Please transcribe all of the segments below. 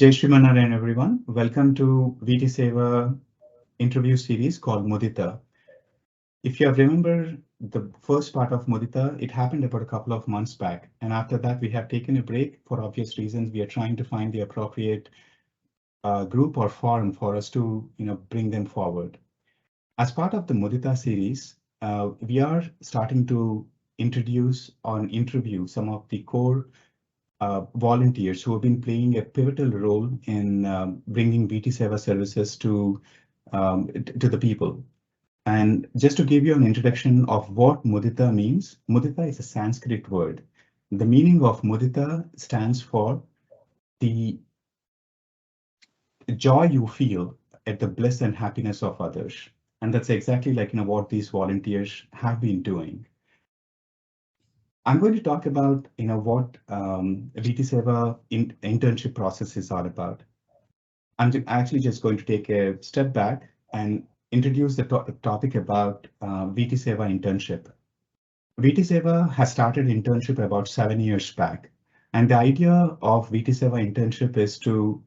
Jai Shri Manarayan, everyone. Welcome to VT Seva interview series called Mudita. If you remember the first part of Mudita, it happened about a couple of months back. And after that, we have taken a break for obvious reasons. We are trying to find the appropriate group or forum for us to bring them forward. As part of the Mudita series, we are starting to introduce or interview some of the core volunteers who have been playing a pivotal role in bringing VT Seva services to the people. And just to give you an introduction of what Mudita means, Mudita is a Sanskrit word. The meaning of Mudita stands for the joy you feel at the bliss and happiness of others. And that's exactly like what these volunteers have been doing. I'm going to talk about what VT Seva internship process is all about. I'm actually just going to take a step back and introduce the topic about VT Seva internship. VT Seva has started internship about 7 years back. And the idea of VT Seva internship is to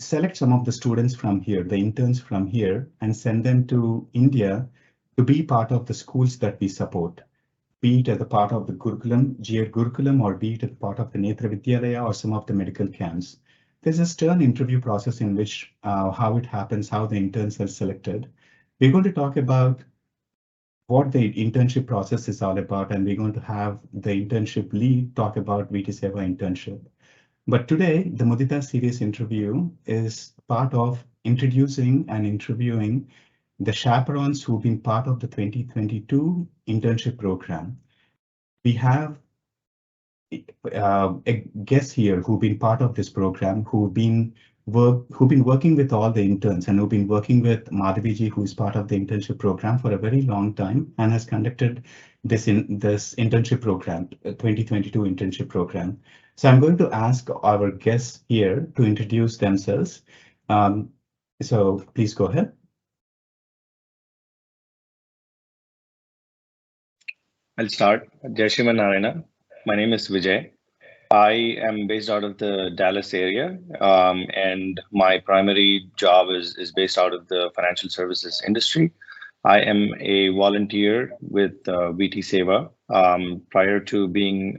select some of the students from here, the interns from here, and send them to India to be part of the schools that we support, be it as a part of the Gurukulam, GR Gurukulam, or be it as part of the Netra Vidyalaya or some of the medical camps. There's a stern interview process in which how it happens, how the interns are selected. We're going to talk about what the internship process is all about, and we're going to have the internship lead talk about VT Seva internship. But today, the Mudita series interview is part of introducing and interviewing the chaperons who've been part of the 2022 internship program. We have a guest here who've been part of this program, who've been working with all the interns and who've been working with Madhaviji, who is part of the internship program for a very long time and has conducted this internship program, 2022 internship program. So I'm going to ask our guests here to introduce themselves. So please go ahead. I'll start. Jai Shri Manarayan. My name is Vijay. I am based out of the Dallas area, and my primary job is based out of the financial services industry. I am a volunteer with VT Seva. Prior to being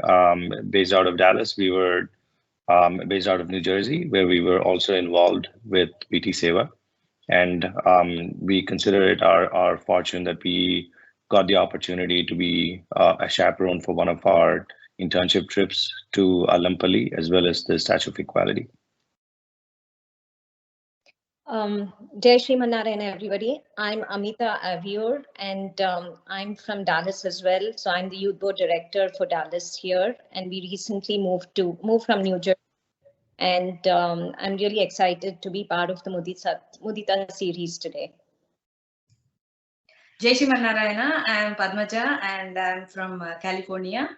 based out of Dallas, we were based out of New Jersey, where we were also involved with VT Seva. And we consider it our fortune that we got the opportunity to be a chaperone for one of our internship trips to Alampalli, as well as the Statue of Equality. Jai Shri Manarayan, everybody. I'm Amita Avior, and I'm from Dallas as well. So I'm the youth board director for Dallas here, and we recently moved from New Jersey. And I'm really excited to be part of the Mudita series today. Jai Shri Manarayana, I am Padmaja and I'm from California.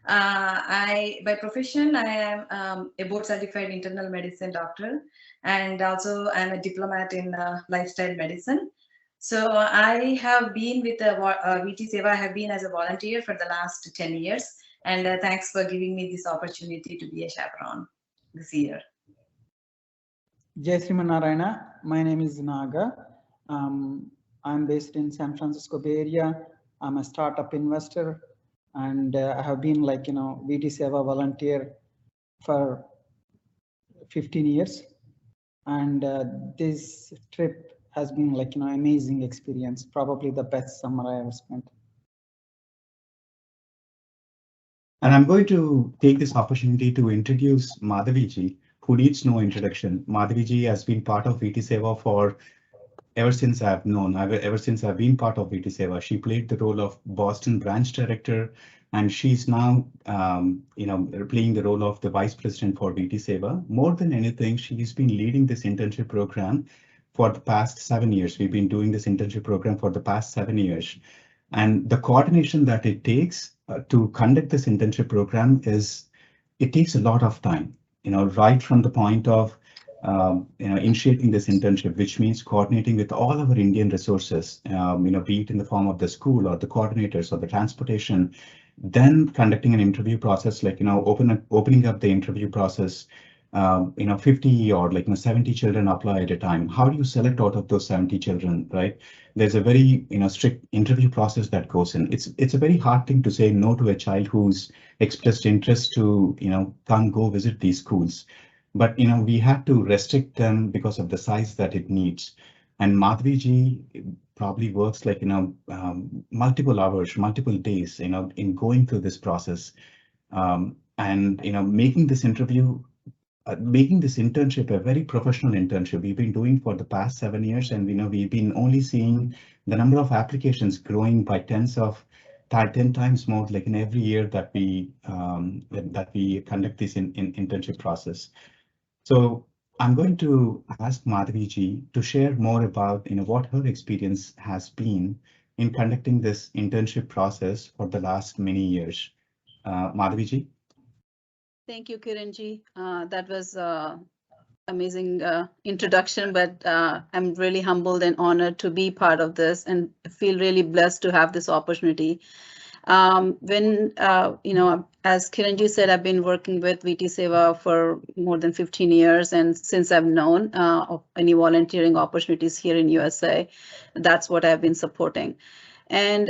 By profession, I am a board certified internal medicine doctor, and also I'm a diplomat in lifestyle medicine. So I have been with VT Seva. I have been as a volunteer for the last 10 years, and thanks for giving me this opportunity to be a chaperone this year. Jai Shri Manarayana, my name is Naga. I'm based in San Francisco Bay Area. I'm a startup investor, and I have been VT Seva volunteer for 15 years. And this trip has been amazing experience, probably the best summer I ever spent. And I'm going to take this opportunity to introduce Madhaviji, who needs no introduction. Madhaviji has been part of VT Seva for ever since I've been part of VT Seva. She played the role of Boston branch director, and she's now, playing the role of the vice president for VT Seva. More than anything, she's been leading this internship program for the past 7 years. We've been doing this internship program for the past 7 years. And the coordination that it takes to conduct this internship program it takes a lot of time, right from the point of initiating this internship, which means coordinating with all our Indian resources, be it in the form of the school or the coordinators or the transportation, then conducting an interview process, opening up the interview process, 50 or 70 children apply at a time. How do you select out of those 70 children, right? There's a very strict interview process that goes in. It's a very hard thing to say no to a child who's expressed interest to come go visit these schools, but we had to restrict them because of the size that it needs. And Madhvi ji probably works multiple hours, multiple days, in going through this process, and making this internship a very professional internship. We've been doing for the past 7 years, and we've been only seeing the number of applications growing by 10 times more, in every year that we conduct this internship process. So I'm going to ask Madhvi ji to share more about what her experience has been in conducting this internship process for the last many years. Madhvi ji. Thank you, Kiranji. That was amazing introduction, but I'm really humbled and honored to be part of this and feel really blessed to have this opportunity. When, as Kiranji said, I've been working with VT Seva for more than 15 years. And since I've known of any volunteering opportunities here in USA, that's what I've been supporting. And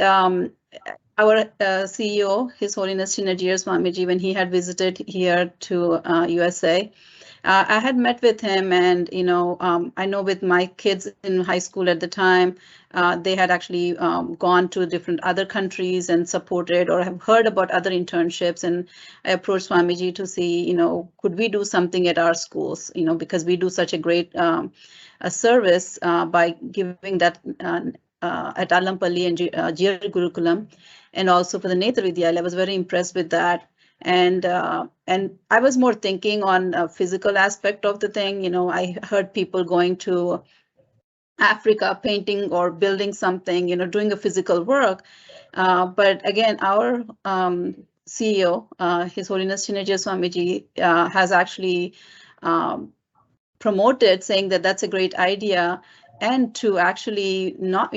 our CEO, His Holiness Chinajir Swamiji, when he had visited here to USA, I had met with him, and I know with my kids in high school at the time, they had actually gone to different other countries and supported or have heard about other internships. And I approached Swamiji to see, could we do something at our schools, because we do such a great a service by giving that at Allampalli and GR Gurukulam, and also for the Netra Vidyalaya. I was very impressed with that. And I was more thinking on a physical aspect of the thing. I heard people going to Africa, painting or building something, doing a physical work. But again, our CEO, His Holiness Chinajir Swamiji, has actually promoted, saying that that's a great idea, and to actually not,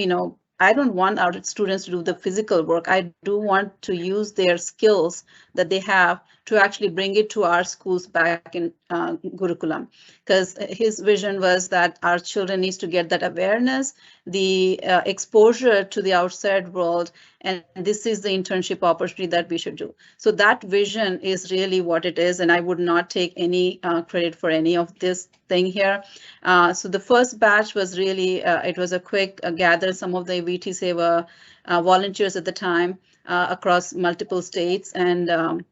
I don't want our students to do the physical work. I do want to use their skills that they have to actually bring it to our schools back in Gurukulam, because his vision was that our children needs to get that awareness, the exposure to the outside world, and this is the internship opportunity that we should do. So that vision is really what it is, and I would not take any credit for any of this thing here. So the first batch was really, it was a quick gather some of the VT Seva volunteers at the time across multiple states, and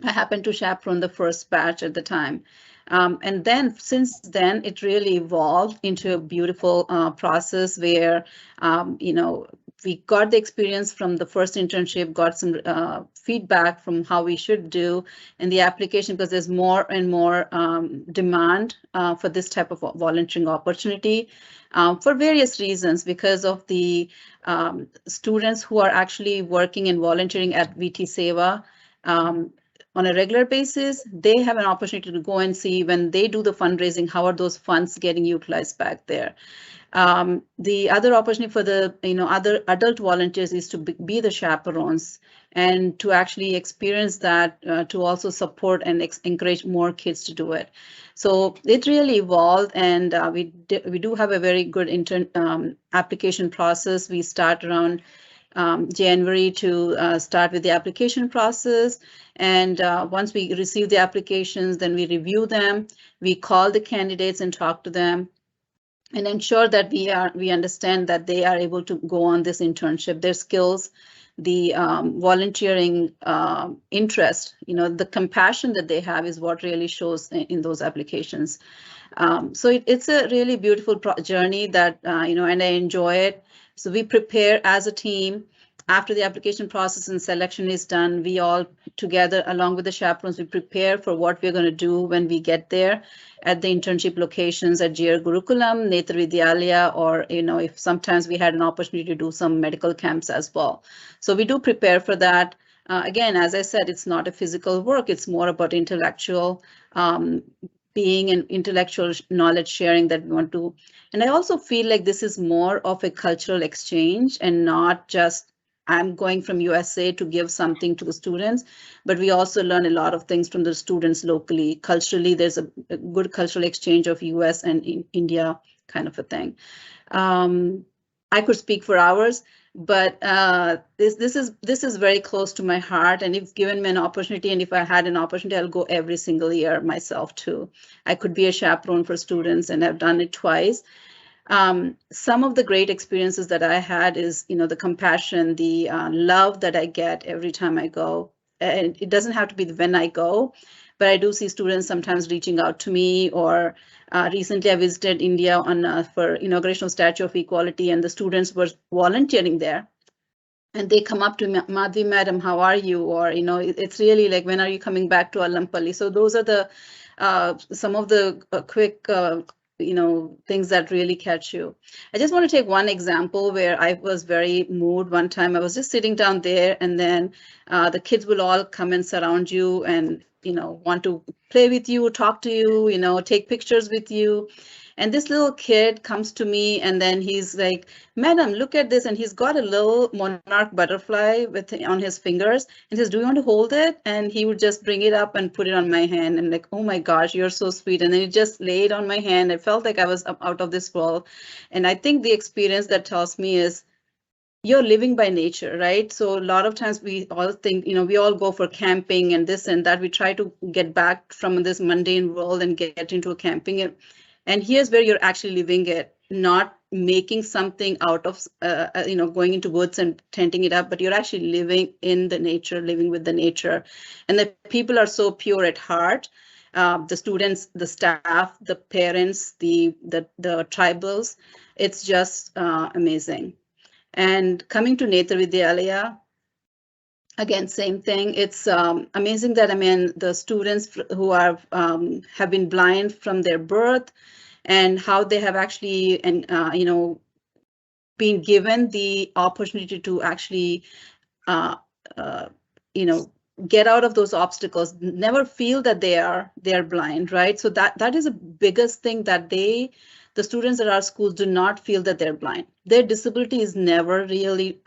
I happened to chaperone the first batch at the time. And then since then, it really evolved into a beautiful process where, we got the experience from the first internship, got some feedback from how we should do in the application, because there's more and more demand for this type of volunteering opportunity for various reasons, because of the students who are actually working and volunteering at VT Seva on a regular basis. They have an opportunity to go and see when they do the fundraising, how are those funds getting utilized back there. The other opportunity for the other adult volunteers is to be the chaperones and to actually experience that, to also support and encourage more kids to do it. So it really evolved, and we do have a very good application process. We start around January to start with the application process, and once we receive the applications, then we review them. We call the candidates and talk to them, and ensure that we understand that they are able to go on this internship, their skills, the volunteering interest, the compassion that they have is what really shows in those applications. So it's a really beautiful journey that, and I enjoy it. So we prepare as a team. After the application process and selection is done, we all together, along with the chaperones, we prepare for what we're going to do when we get there at the internship locations at GR Gurukulam, Netra Vidyalaya, or, if sometimes we had an opportunity to do some medical camps as well. So we do prepare for that. Again, as I said, it's not a physical work. It's more about intellectual being and intellectual knowledge sharing that we want to. And I also feel like this is more of a cultural exchange and not just I'm going from USA to give something to the students, but we also learn a lot of things from the students locally. Culturally, there's a good cultural exchange of US and India kind of a thing. I could speak for hours, but this is very close to my heart. And if given me an opportunity, and if I had an opportunity, I'll go every single year myself too. I could be a chaperone for students, and I've done it twice. Some of the great experiences that I had is, the compassion, the love that I get every time I go. And it doesn't have to be when I go, but I do see students sometimes reaching out to me. Or recently I visited India for inauguration of Statue of Equality, and the students were volunteering there. And they come up to me, Madhvi, madam, how are you? Or, it's really like, when are you coming back to Allampalli? So those are the some of the quick things that really catch you. I just want to take one example where I was very moved. One time I was just sitting down there, and then the kids will all come and surround you and, want to play with you, talk to you, take pictures with you. And this little kid comes to me, and then he's like, madam, look at this. And he's got a little monarch butterfly on his fingers, and says, do you want to hold it? And he would just bring it up and put it on my hand. And like, oh my gosh, you're so sweet. And then he just laid on my hand. I felt like I was out of this world. And I think the experience that tells me is, you're living by nature, right? So a lot of times we all think, we all go for camping and this and that. We try to get back from this mundane world and get into a camping. And here's where you're actually living it, not making something out of, going into woods and tenting it up, but you're actually living in the nature, living with the nature. And the people are so pure at heart. The students, the staff, the parents, the tribals, it's just amazing. And coming to Netra Vidyalaya, again, same thing. It's amazing that, the students who are have been blind from their birth, and how they have actually, been given the opportunity to actually, get out of those obstacles, never feel that they are blind, right? So that is the biggest thing, that the students at our schools do not feel that they're blind. Their disability is never really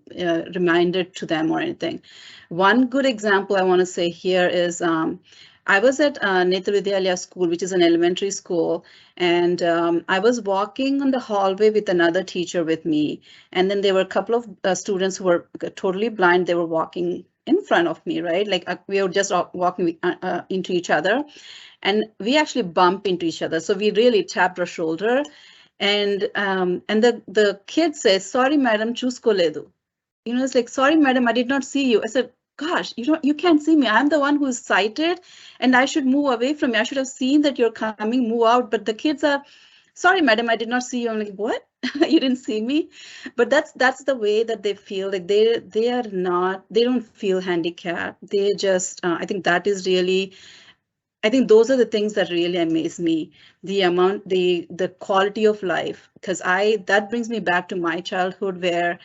reminded to them or anything. One good example I want to say here is, I was at Netra Vidyalaya school, which is an elementary school, and I was walking on the hallway with another teacher with me. And then there were a couple of students who were totally blind. They were walking in front of me, right? Like we were just walking into each other, and we actually bumped into each other. So we really tapped our shoulder, and the kid says, sorry, madam, chusko ledu. It's like, sorry, madam, I did not see you. I said, gosh, you can't see me. I'm the one who's sighted, and I should move away from you. I should have seen that you're coming, move out. But the kids are, sorry, madam, I did not see you. I'm like, what? You didn't see me? But that's the way that they feel. Like they don't feel handicapped. They just, I think that is really, I think those are the things that really amaze me. The amount, the quality of life, because that brings me back to my childhood, where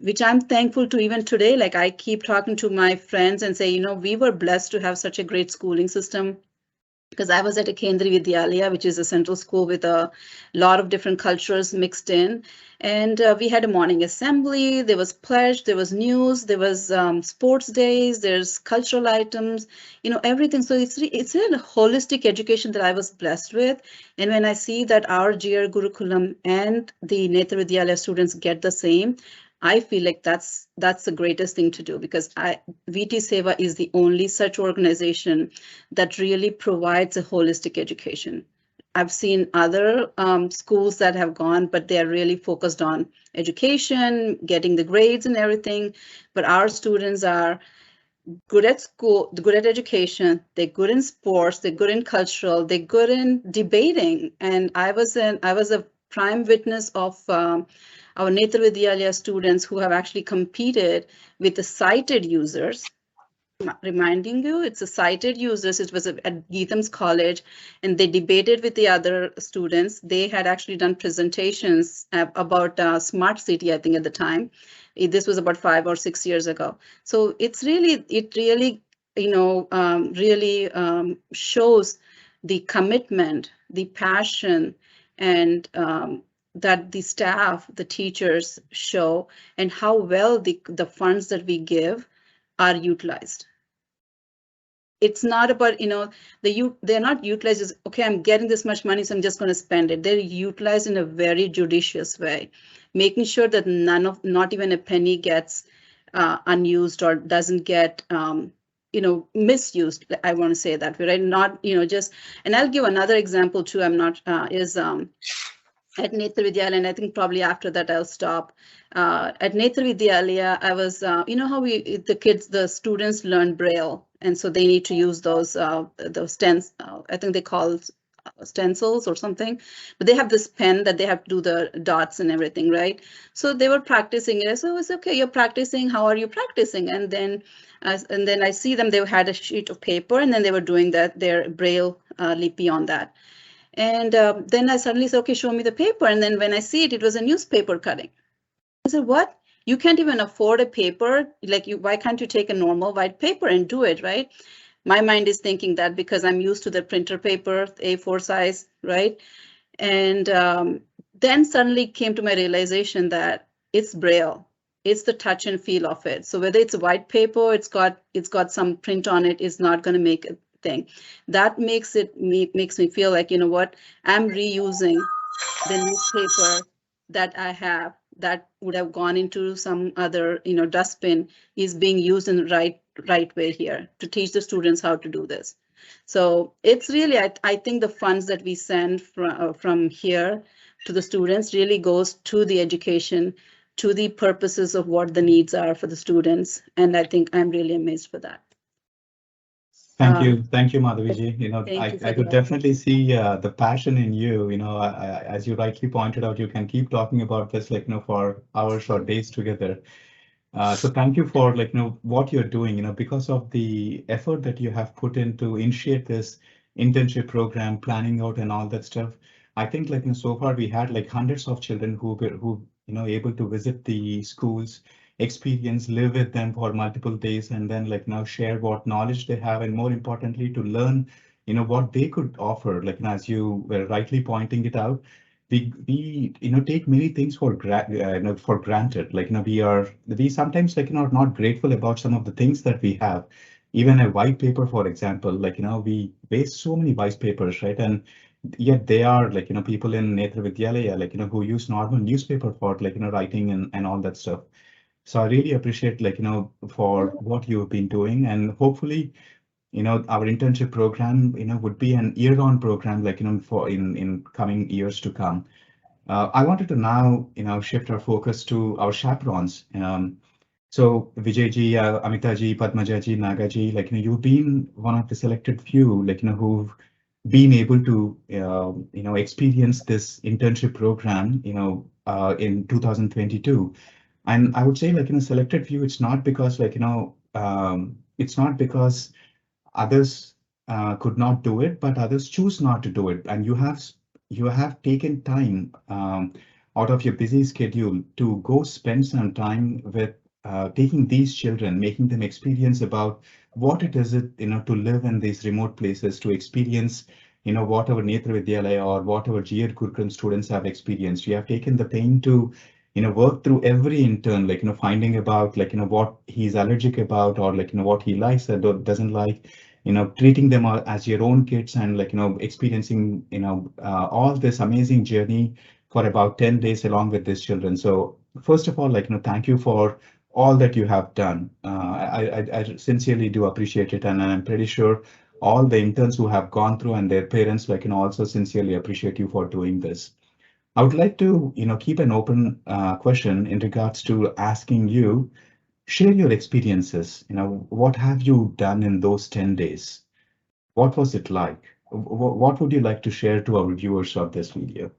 which I'm thankful to even today. Like I keep talking to my friends and say, we were blessed to have such a great schooling system, because I was at a Kendri Vidyalaya, which is a central school with a lot of different cultures mixed in. And we had a morning assembly, there was pledge, there was news, there was sports days, there's cultural items, everything. So it's a holistic education that I was blessed with. And when I see that our GR Gurukulam and the Netra Vidyalaya students get the same, I feel like that's the greatest thing to do, because VT Seva is the only such organization that really provides a holistic education. I've seen other schools that have gone, but they are really focused on education, getting the grades and everything. But our students are good at school, good at education, they're good in sports, they're good in cultural, they're good in debating. And I was a prime witness of our Netra Vidyalaya students who have actually competed with the sighted users. Reminding you, it's a sighted users. It was at Geetham's College, and they debated with the other students. They had actually done presentations about smart city, I think, at the time. This was about 5 or 6 years ago. So it really shows the commitment, the passion, and that the staff, the teachers show, and how well the funds that we give are utilized. It's not about, they're not utilized as, okay, I'm getting this much money, so I'm just going to spend it. They're utilized in a very judicious way, making sure that not even a penny gets unused or doesn't get, misused. I want to say that way, right? Not, just, and I'll give another example too. I'm not, at Netra Vidyalaya, and I think probably after that I'll stop. At Netra Vidyalaya, I was, how the students learn Braille, and so they need to use those stencils, I think they call stencils or something, but they have this pen that they have to do the dots and everything, right? So they were practicing it. So it's okay, you're practicing. How are you practicing? And then I see them. They had a sheet of paper, and then they were doing their Braille lipi on that. And then I suddenly said, okay, show me the paper. And then when I see it, it was a newspaper cutting. I said, what? You can't even afford a paper? Why can't you take a normal white paper and do it, right? My mind is thinking that because I'm used to the printer paper, A4 size, right? And then suddenly came to my realization that it's Braille. It's the touch and feel of it. So whether it's a white paper, it's got some print on it, is not going to make a thing. That makes me feel like, you know what, I'm reusing the newspaper that I have that would have gone into some other, dustbin, is being used in the right way here to teach the students how to do this. So it's really, I think the funds that we send from here to the students really goes to the education, to the purposes of what the needs are for the students. And I think I'm really amazed for that. Thank you, Madhaviji. I could definitely see the passion in you. As you rightly pointed out, you can keep talking about this, for hours or days together. So thank you for what you're doing. Because of the effort that you have put in to initiate this internship program, planning out and all that stuff. I think so far we had hundreds of children who able to visit the schools, experience, live with them for multiple days, and then now share what knowledge they have, and more importantly to learn what they could offer. As you were rightly pointing it out, we take many things for granted. We sometimes are not grateful about some of the things that we have. Even a white paper, for example, we waste so many white papers, right? And yet they are people in Netra Vidyalaya who use normal newspaper for writing and all that stuff. So I really appreciate for what you've been doing, and hopefully our internship program would be an year-round program for in coming years to come. I wanted to now shift our focus to our chaperons. So Vijayji, Amitaji, Padmajaji, Nagaji, you've been one of the selected few who've been able to experience this internship program in 2022. And I would say selected few, it's not because it's not because others could not do it, but others choose not to do it. And you have taken time out of your busy schedule to go spend some time with taking these children, making them experience about what it is to live in these remote places, to experience what our Netra Vidyalaya or what our GED curriculum students have experienced. You have taken the pain to work through every intern, finding about what he's allergic about, or what he likes or doesn't like, treating them as your own kids, and experiencing all this amazing journey for about 10 days along with these children. So first of all, thank you for all that you have done. I sincerely do appreciate it, and I'm pretty sure all the interns who have gone through and their parents also sincerely appreciate you for doing this. I would like to keep an open question in regards to asking you, share your experiences. What have you done in those 10 days? What was it like? What would you like to share to our viewers of this video?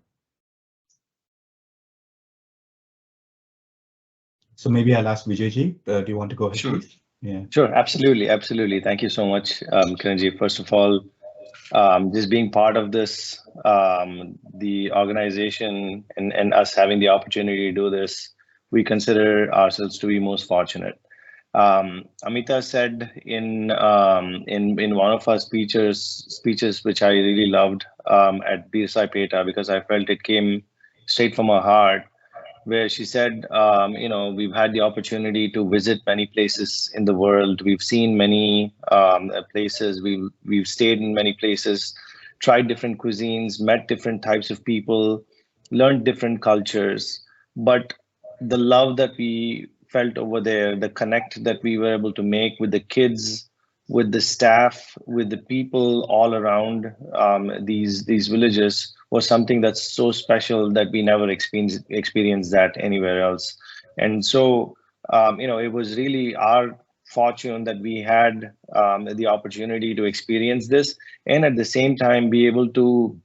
So maybe I'll ask Vijayji. Do you want to go ahead, Sure. please? Yeah. Sure, absolutely. Thank you so much, Kiranji. First of all, just being part of this, the organization and us having the opportunity to do this, we consider ourselves to be most fortunate. Amita said in one of her speeches, which I really loved at BSI PETA, because I felt it came straight from her heart, where she said, we've had the opportunity to visit many places in the world. We've seen many places. We've stayed in many places, tried different cuisines, met different types of people, learned different cultures. But the love that we felt over there, the connect that we were able to make with the kids, with the staff, with the people all around these villages was something that's so special that we never experienced that anywhere else. And so, it was really our fortune that we had the opportunity to experience this, and at the same time be able to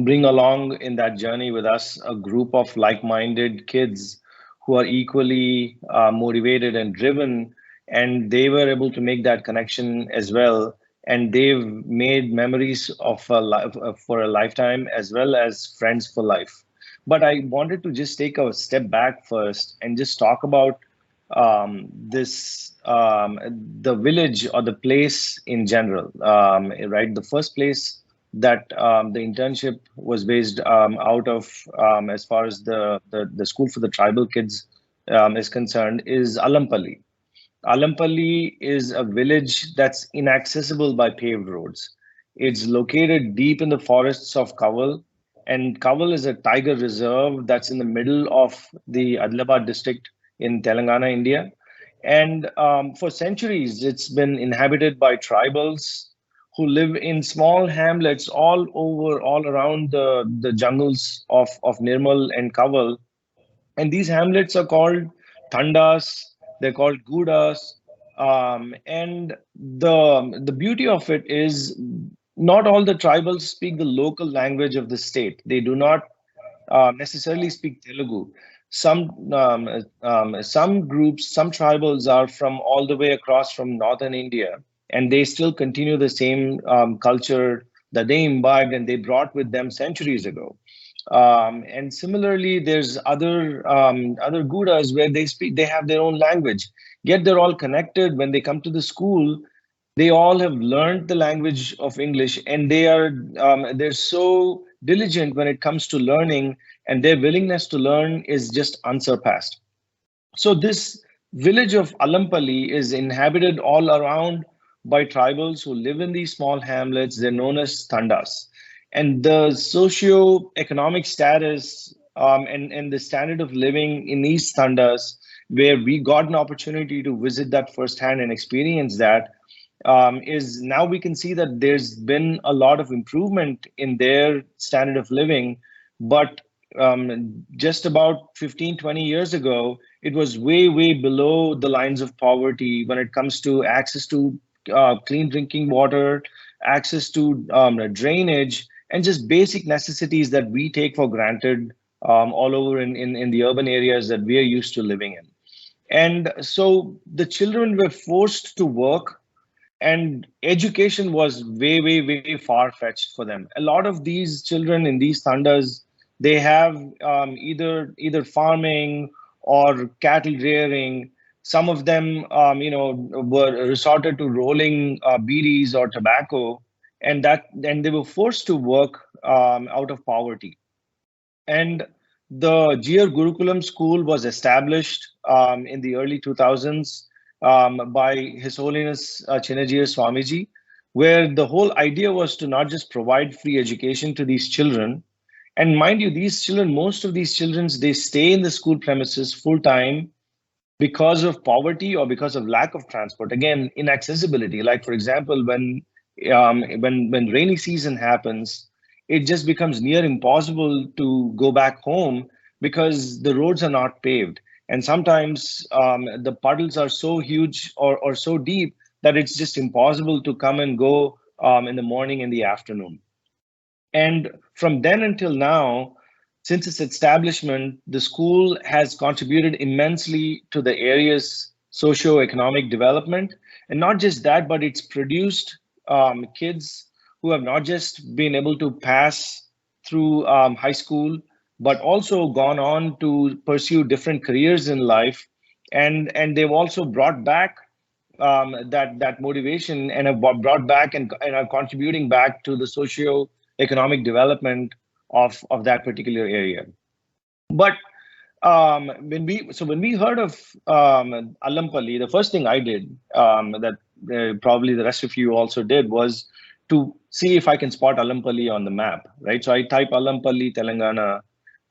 bring along in that journey with us a group of like-minded kids who are equally motivated and driven, and they were able to make that connection as well, and they've made memories of a life for a lifetime as well as friends for life. But I wanted to just take a step back first and just talk about this the village or the place in general, right? The first place that the internship was based out of, as far as the school for the tribal kids is concerned, is Alampalli. Alampalli is a village that's inaccessible by paved roads. It's located deep in the forests of Kaval, and Kaval is a tiger reserve that's in the middle of the Adilabad district in Telangana, India. And for centuries, it's been inhabited by tribals who live in small hamlets all around the jungles of Nirmal and Kaval. And these hamlets are called Tandas, they're called Gudas. And the beauty of it is not all the tribals speak the local language of the state. They do not necessarily speak Telugu. Some groups, some tribals are from all the way across from northern India, and they still continue the same culture that they imbibed and they brought with them centuries ago. And similarly, there's other Gudas where they have their own language. Yet they're all connected. When they come to the school, they all have learned the language of English, and they're so diligent when it comes to learning, and their willingness to learn is just unsurpassed. So this village of Alampalli is inhabited all around by tribals who live in these small hamlets. They're known as Tandas. And the socio-economic status and the standard of living in these Tandas, where we got an opportunity to visit that firsthand and experience that, is now we can see that there's been a lot of improvement in their standard of living. But just about 15, 20 years ago, it was way below the lines of poverty when it comes to access to clean drinking water, access to drainage, and just basic necessities that we take for granted all over in the urban areas that we are used to living in. And so the children were forced to work, and education was way far-fetched for them. A lot of these children in these Tandas, they have either farming or cattle rearing. Some of them, were resorted to rolling bidis or tobacco, and they were forced to work out of poverty. And the GR Gurukulam school was established in the early 2000s by His Holiness Chinajir Swamiji, where the whole idea was to not just provide free education to these children. And mind you, these children, most of these children, they stay in the school premises full time because of poverty or because of lack of transport. Again, inaccessibility. Like, for example, when rainy season happens, it just becomes near impossible to go back home because the roads are not paved. And sometimes the puddles are so huge or so deep that it's just impossible to come and go in the morning and the afternoon. And from then until now, since its establishment, the school has contributed immensely to the area's socio-economic development. And not just that, but it's produced kids who have not just been able to pass through high school, but also gone on to pursue different careers in life. And they've also brought back that motivation and have brought back and are contributing back to the socio-economic development of that particular area. But when we heard of Allampalli, the first thing I did, that probably the rest of you also did, was to see if I can spot Allampalli on the map, right? So I type Allampalli, Telangana,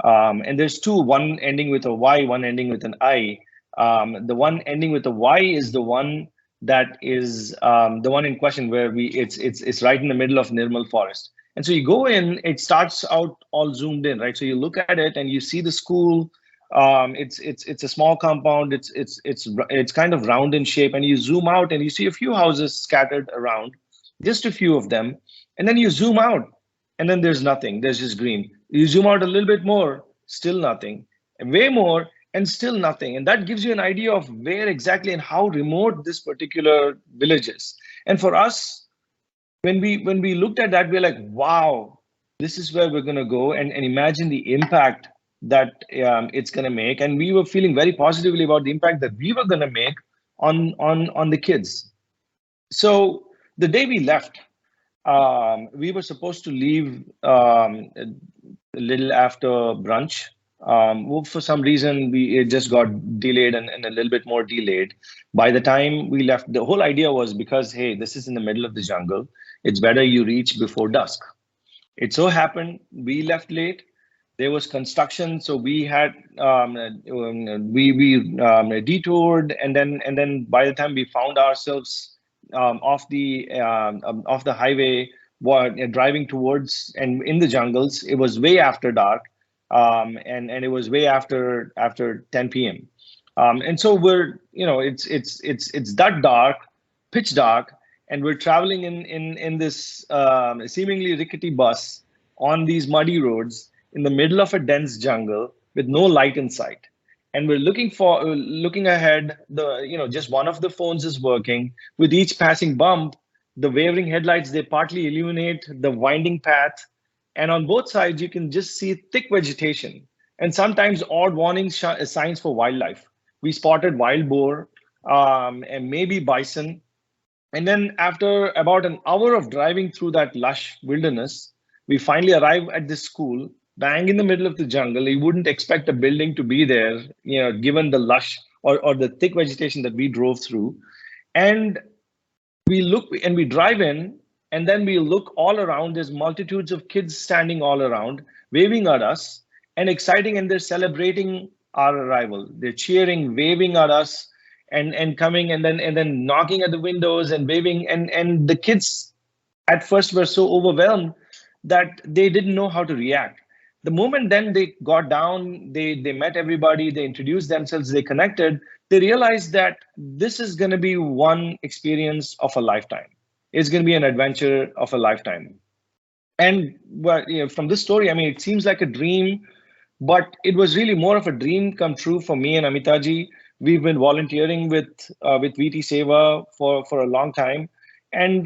and there's two, one ending with a Y, one ending with an I. The one ending with a Y is the one that is the one in question where it's right in the middle of Nirmal Forest. And so you go in, it starts out all zoomed in, right? So you look at it and you see the school. It's a small compound. It's kind of round in shape, and you zoom out and you see a few houses scattered around, just a few of them, and then you zoom out, and then there's nothing. There's just green. You zoom out a little bit more, still nothing, and way more, and still nothing. And that gives you an idea of where exactly and how remote this particular village is. And for us, when we looked at that, we're like, wow, this is where we're going to go, and imagine the impact that it's going to make. And we were feeling very positively about the impact that we were going to make on the kids. So the day we left, we were supposed to leave a little after brunch. For some reason, it just got delayed and a little bit more delayed. By the time we left, the whole idea was, because, hey, this is in the middle of the jungle, it's better you reach before dusk. It so happened we left late. There was construction, so we had we detoured, and then by the time we found ourselves off the highway, driving towards and in the jungles, it was way after dark, and it was way after 10 p.m. And so we're, it's that dark, pitch dark, and we're traveling in this seemingly rickety bus on these muddy roads in the middle of a dense jungle with no light in sight. And we're looking ahead. Just one of the phones is working. With each passing bump, the wavering headlights, they partly illuminate the winding path. And on both sides, you can just see thick vegetation and sometimes odd warning signs for wildlife. We spotted wild boar and maybe bison. And then after about an hour of driving through that lush wilderness, we finally arrive at this school, bang in the middle of the jungle. You wouldn't expect a building to be there, given the lush or the thick vegetation that we drove through. And we look and we drive in, and then we look all around. There's multitudes of kids standing all around, waving at us and exciting, and they're celebrating our arrival. They're cheering, waving at us, and coming and then knocking at the windows and waving. And the kids at first were so overwhelmed that they didn't know how to react. The moment then they got down, they met everybody, they introduced themselves, they connected, they realized that this is going to be one experience of a lifetime. It's going to be an adventure of a lifetime. And from this story, I mean, it seems like a dream, but it was really more of a dream come true for me and Amitaji. We've been volunteering with VT Seva for a long time. And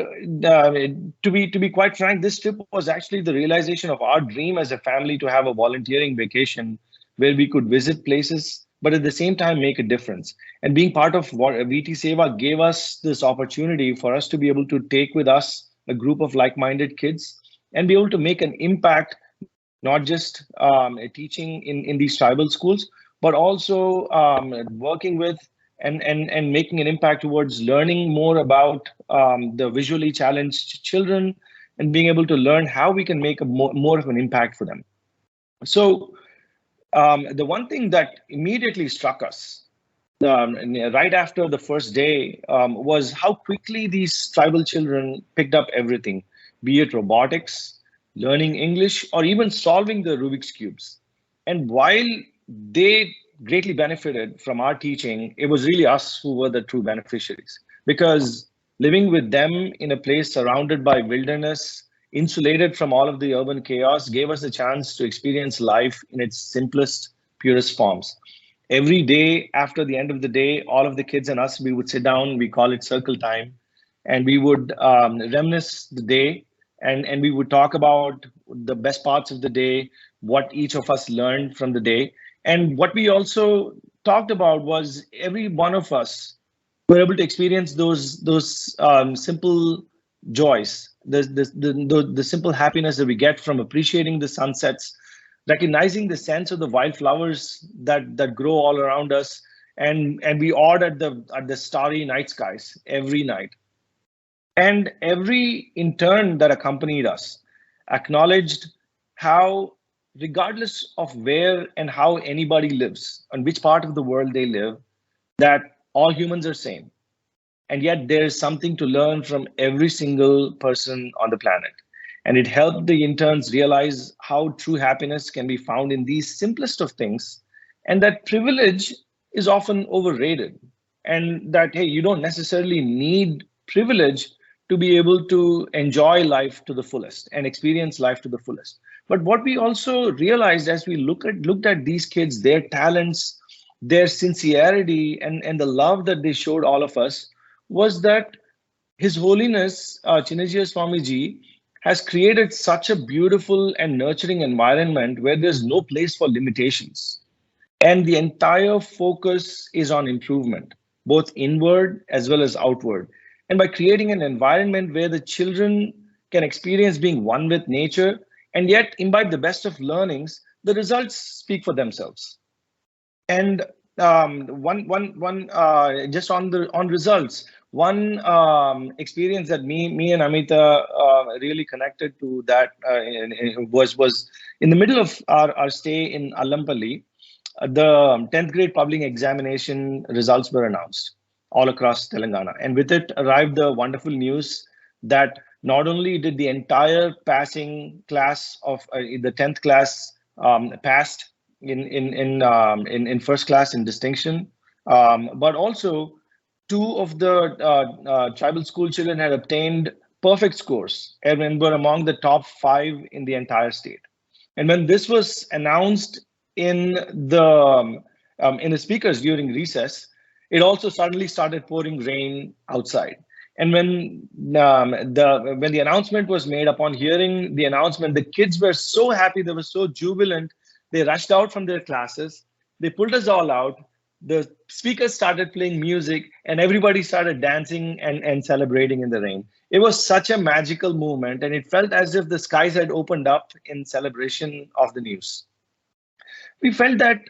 to be quite frank, this trip was actually the realization of our dream as a family to have a volunteering vacation where we could visit places, but at the same time make a difference. And being part of VT Seva gave us this opportunity for us to be able to take with us a group of like-minded kids and be able to make an impact, not just teaching in these tribal schools, but also working with and making an impact towards learning more about the visually challenged children and being able to learn how we can make more of an impact for them. So the one thing that immediately struck us right after the first day was how quickly these tribal children picked up everything, be it robotics, learning English, or even solving the Rubik's Cubes. And while they greatly benefited from our teaching, it was really us who were the true beneficiaries, because living with them in a place surrounded by wilderness, insulated from all of the urban chaos, gave us a chance to experience life in its simplest, purest forms. Every day after the end of the day, all of the kids and us, we would sit down, we call it circle time, and we would reminisce the day, and we would talk about the best parts of the day, what each of us learned from the day. And what we also talked about was every one of us were able to experience those simple joys, the simple happiness that we get from appreciating the sunsets, recognizing the sense of the wildflowers that grow all around us, and we awed at the starry night skies every night. And every intern that accompanied us acknowledged how, regardless of where and how anybody lives, on which part of the world they live, that all humans are same. And yet there is something to learn from every single person on the planet. And it helped the interns realize how true happiness can be found in these simplest of things, and that privilege is often overrated, and that, hey, you don't necessarily need privilege to be able to enjoy life to the fullest and experience life to the fullest. But what we also realized as we looked at these kids, their talents, their sincerity, and the love that they showed all of us, was that His Holiness Chinajya Swamiji has created such a beautiful and nurturing environment where there's no place for limitations. And the entire focus is on improvement, both inward as well as outward. And by creating an environment where the children can experience being one with nature and yet imbibe the best of learnings, the results speak for themselves. And just on results, one experience that me and Amita really connected to, that was in the middle of our stay in Allampalli. The 10th grade public examination results were announced all across Telangana. And with it arrived the wonderful news that not only did the entire passing class of the 10th class passed in first class in distinction, but also 2 of the tribal school children had obtained perfect scores and were among the top 5 in the entire state. And when this was announced in the speakers during recess, it also suddenly started pouring rain outside. And when the announcement was made, upon hearing the announcement, the kids were so happy, they were so jubilant. They rushed out from their classes. They pulled us all out. The speakers started playing music, and everybody started dancing and celebrating in the rain. It was such a magical moment, and it felt as if the skies had opened up in celebration of the news. We felt that,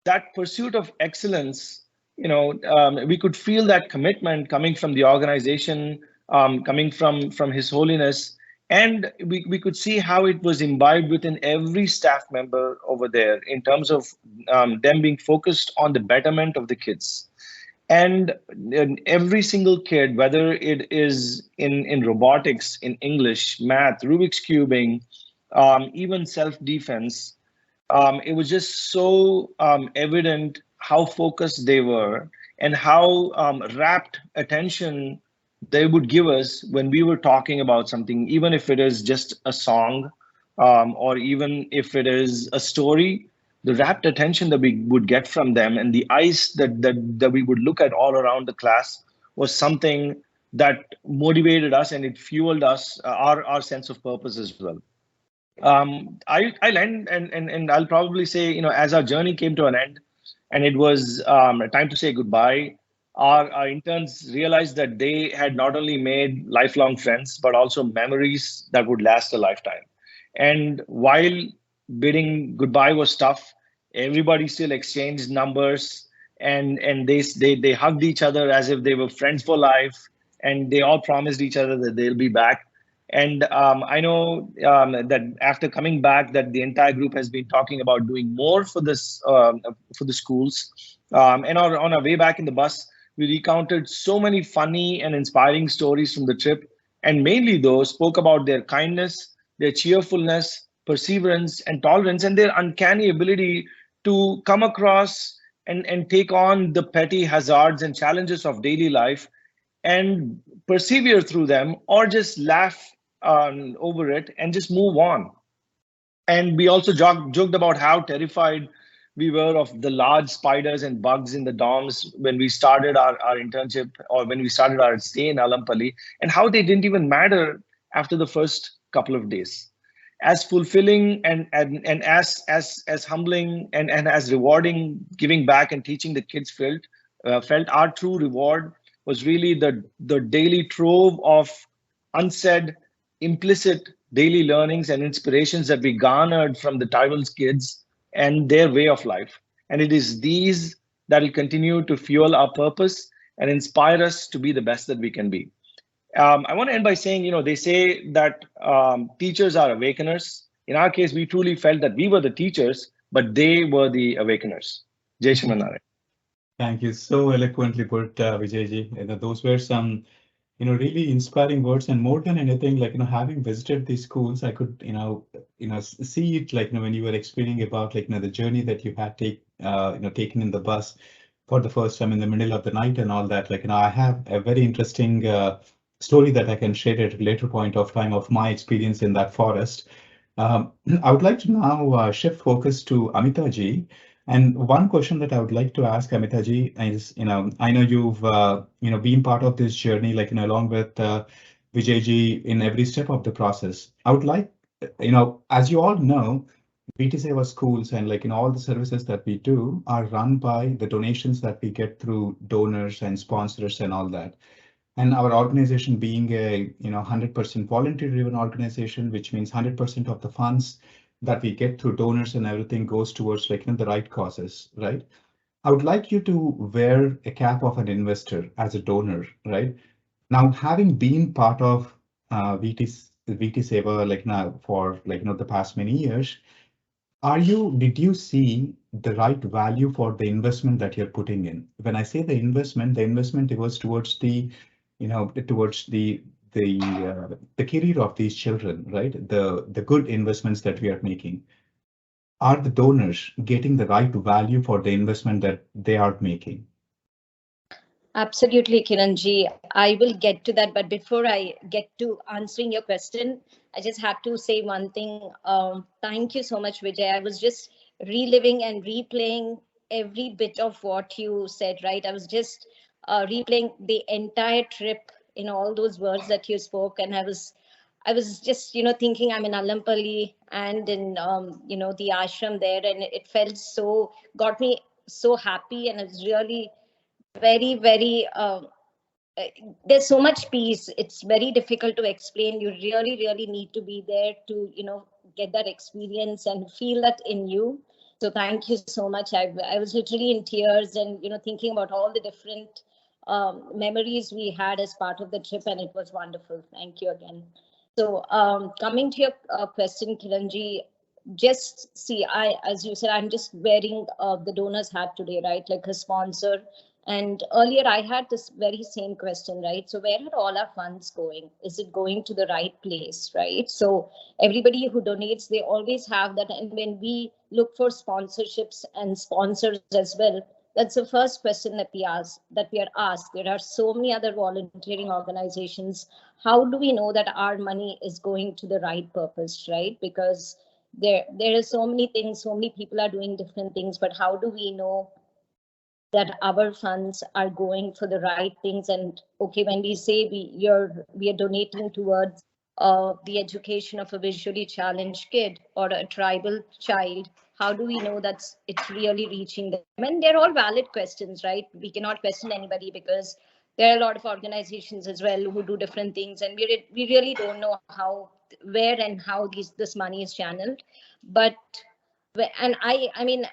that pursuit of excellence, we could feel that commitment coming from the organization, coming from His Holiness. And we could see how it was imbibed within every staff member over there in terms of them being focused on the betterment of the kids. And every single kid, whether it is in robotics, in English, math, Rubik's cubing, even self-defense, it was just so evident how focused they were and how rapt attention they would give us when we were talking about something, even if it is just a song, or even if it is a story. The rapt attention that we would get from them and the eyes that we would look at all around the class was something that motivated us, and it fueled us, our sense of purpose as well. I'll end and I'll probably say, as our journey came to an end and it was time to say goodbye, our interns realized that they had not only made lifelong friends, but also memories that would last a lifetime. And while bidding goodbye was tough, everybody still exchanged numbers, and they hugged each other as if they were friends for life, and they all promised each other that they'll be back. And I know that after coming back, that the entire group has been talking about doing more for this for the schools. And on our way back in the bus, we recounted so many funny and inspiring stories from the trip, and mainly those spoke about their kindness, their cheerfulness, perseverance, and tolerance, and their uncanny ability to come across and take on the petty hazards and challenges of daily life and persevere through them, or just laugh over it and just move on. And we also joked about how terrified we were of the large spiders and bugs in the dorms when we started our internship, or when we started our stay in Allampalli, and how they didn't even matter after the first couple of days. As fulfilling and as humbling and as rewarding giving back and teaching the kids felt, our true reward was really the daily trove of unsaid, implicit daily learnings and inspirations that we garnered from the tribal kids and their way of life. And it is these that will continue to fuel our purpose and inspire us to be the best that we can be. I want to end by saying, they say that teachers are awakeners. In our case, we truly felt that we were the teachers, but they were the awakeners. Jai Shri Mannarayan. Thank you so eloquently put, Vijayji. Those were some, really inspiring words. And more than anything, like, having visited these schools, I could, see it, like, when you were explaining about, like, the journey that you had taken in the bus for the first time in the middle of the night and all that. Like, I have a very interesting story that I can share at a later point of time of my experience in that forest. I would like to now shift focus to Amita ji. And one question that I would like to ask Amita ji is, I know you've, been part of this journey, like, along with Vijay ji in every step of the process. I would like, as you all know, VT Seva schools and like all the services that we do are run by the donations that we get through donors and sponsors and all that. And our organization being a 100% volunteer-driven organization, which means 100% of the funds that we get through donors and everything goes towards like the right causes, right? I would like you to wear a cap of an investor as a donor, right? Now, having been part of VT Seva like now for like the past many years, did you see the right value for the investment that you're putting in? When I say the investment goes towards towards the career of these children, right? The good investments that we are making. Are the donors getting the right value for the investment that they are making? Absolutely, Kiranji. I will get to that. But before I get to answering your question, I just have to say one thing. Thank you so much, Vijay. I was just reliving and replaying every bit of what you said, right? I was just replaying the entire trip in all those words that you spoke. And I was just, thinking I'm in Alampalli and in, the ashram there. And it felt got me so happy. And it was really very, very, there's so much peace. It's very difficult to explain. You really, really need to be there to, get that experience and feel that in you. So thank you so much. I was literally in tears and, thinking about all the different memories we had as part of the trip, and it was wonderful. Thank you again. So coming to your question, Kiranji, just see, as you said, I'm just wearing the donor's hat today, right? Like a sponsor. And earlier I had this very same question, right? So where are all our funds going? Is it going to the right place, right? So everybody who donates, they always have that. And when we look for sponsorships and sponsors as well, that's the first question that we are asked. There are so many other volunteering organizations. How do we know that our money is going to the right purpose, right? Because there are so many things, so many people are doing different things, but how do we know that our funds are going for the right things? And okay, when we say we are donating towards the education of a visually challenged kid or a tribal child, how do we know that it's really reaching them? And they're all valid questions, right? We cannot question anybody because there are a lot of organizations as well who do different things, and we really don't know where and how this money is channeled. But and I mean,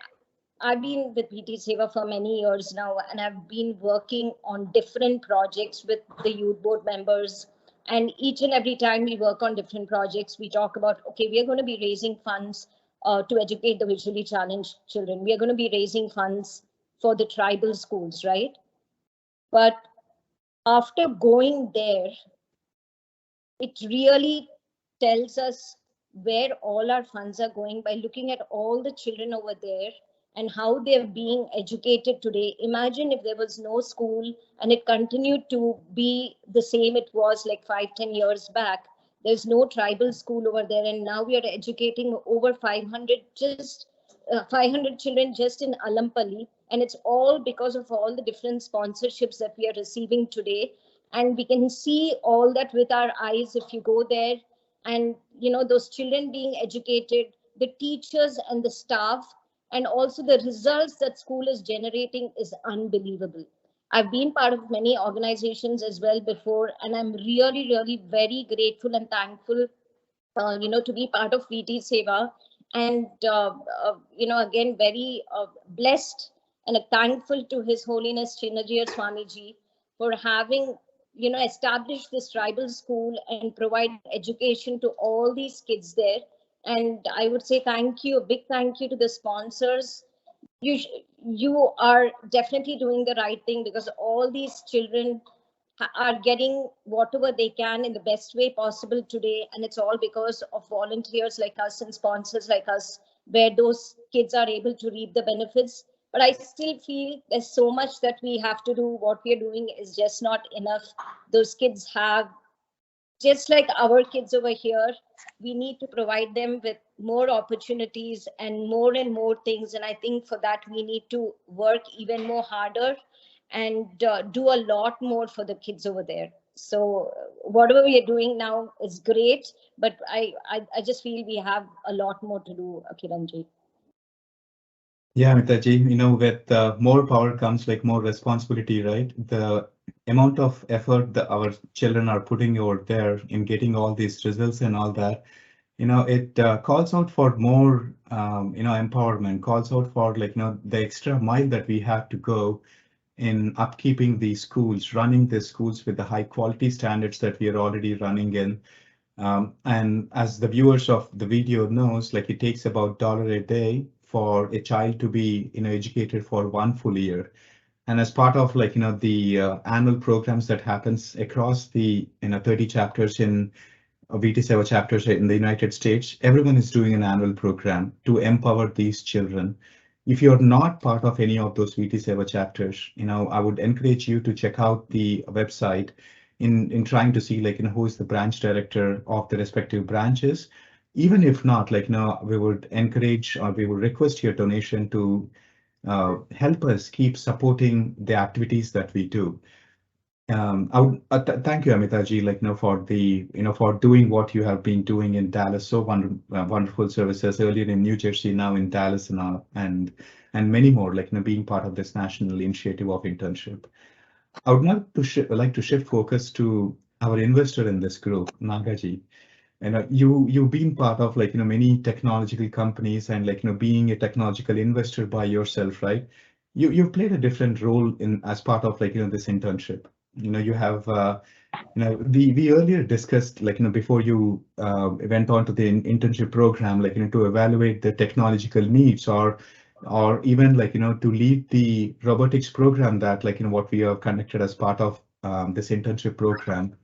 I've been with VT Seva for many years now, and I've been working on different projects with the youth board members. And each and every time we work on different projects, we talk about, okay, we are going to be raising funds to educate the visually challenged children. We are going to be raising funds for the tribal schools, right? But after going there, it really tells us where all our funds are going by looking at all the children over there and how they're being educated today. Imagine if there was no school and it continued to be the same it was like 5-10 years back. There's no tribal school over there, and now we are educating over 500 children just in Alampalli, and it's all because of all the different sponsorships that we are receiving today. And we can see all that with our eyes if you go there. And those children being educated, the teachers and the staff, and also the results that school is generating is unbelievable. I've been part of many organizations as well before, and I'm really, really very grateful and thankful to be part of VT Seva. And, again, very blessed and thankful to His Holiness Chinnajir Swamiji for having, established this tribal school and provide education to all these kids there. And I would say thank you, a big thank you to the sponsors. You are definitely doing the right thing, because all these children are getting whatever they can in the best way possible today, and it's all because of volunteers like us and sponsors like us, where those kids are able to reap the benefits. But I still feel there's so much that we have to do. What we're doing is just not enough. Those kids have, just like our kids over here, we need to provide them with more opportunities and more things. And I think for that, we need to work even more harder and do a lot more for the kids over there. So whatever we are doing now is great, but I just feel we have a lot more to do, Kiranji. Yeah, Mitaji, with more power comes like more responsibility, right? The amount of effort that our children are putting over there in getting all these results and all that, it calls out for more, empowerment, calls out for like, the extra mile that we have to go in upkeeping these schools, running the schools with the high quality standards that we are already running in. And as the viewers of the video knows, like it takes about $1 a day for a child to be, educated for 1 full year. And as part of like, the annual programs that happens across the, 30 chapters in VT Seva chapters in the United States, everyone is doing an annual program to empower these children. If you're not part of any of those VT Seva chapters, I would encourage you to check out the website in trying to see like, who is the branch director of the respective branches. Even if not, like, we would encourage or we would request your donation to help us keep supporting the activities that we do. I would thank you, Amitaji, like, for the, for doing what you have been doing in Dallas. So wonderful services earlier in New Jersey, now in Dallas, and many more, like, being part of this national initiative of internship. I would like to shift focus to our investor in this group, Nagaji. And you've been part of like, many technological companies and like, being a technological investor by yourself, right? You've played a different role in as part of like, this internship. You have, we earlier discussed like, before you went on to the internship program, like, to evaluate the technological needs or even like, to lead the robotics program that like, what we have conducted as part of this internship program.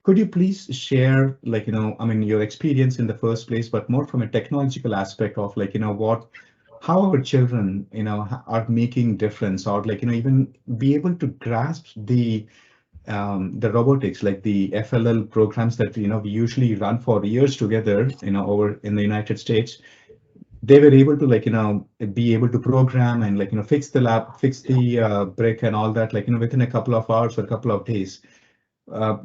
Could you please share, like, your experience in the first place, but more from a technological aspect of like, how our children, are making difference, or like, even be able to grasp the robotics, like the FLL programs that, we usually run for years together, over in the United States. They were able to like, be able to program and like, fix the brick and all that, like, within a couple of hours or a couple of days.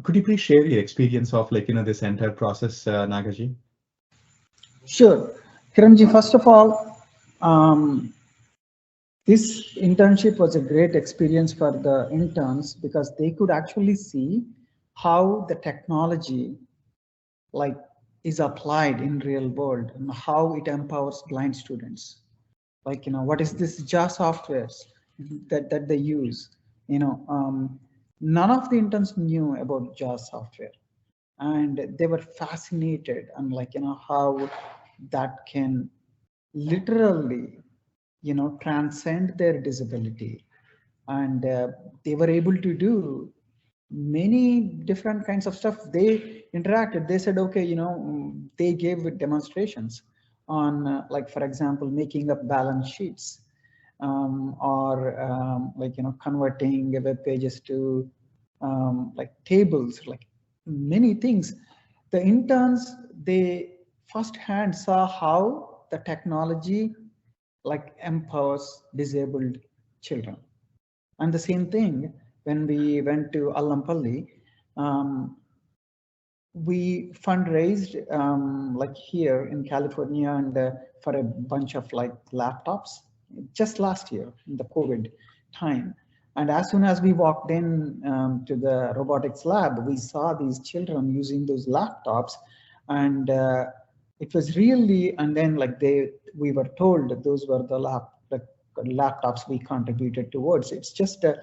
Could you please share your experience of like, this entire process, Nagaji? Sure. Kiranji, first of all, this internship was a great experience for the interns because they could actually see how the technology like is applied in real world and how it empowers blind students. Like, what is this JAWS softwares that they use? None of the interns knew about JAWS software, and they were fascinated and like, how that can literally, transcend their disability. And they were able to do many different kinds of stuff. They interacted, they said, okay, they gave demonstrations on like, for example, making up balance sheets, or like, converting web pages to like tables, like many things. The interns, they firsthand saw how the technology like empowers disabled children. And the same thing when we went to Allampalli, we fundraised like here in California and for a bunch of like laptops just last year in the COVID time. And as soon as we walked in to the robotics lab, we saw these children using those laptops and it was really, and then like we were told that those were the laptops we contributed towards. It's just a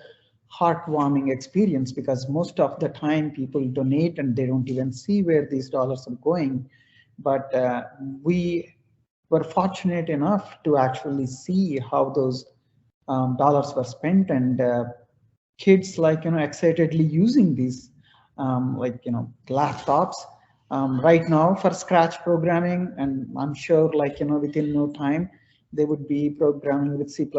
heartwarming experience because most of the time people donate and they don't even see where these dollars are going. But we were fortunate enough to actually see how those dollars were spent, and kids excitedly using these laptops right now for Scratch programming, and I'm sure within no time they would be programming with C++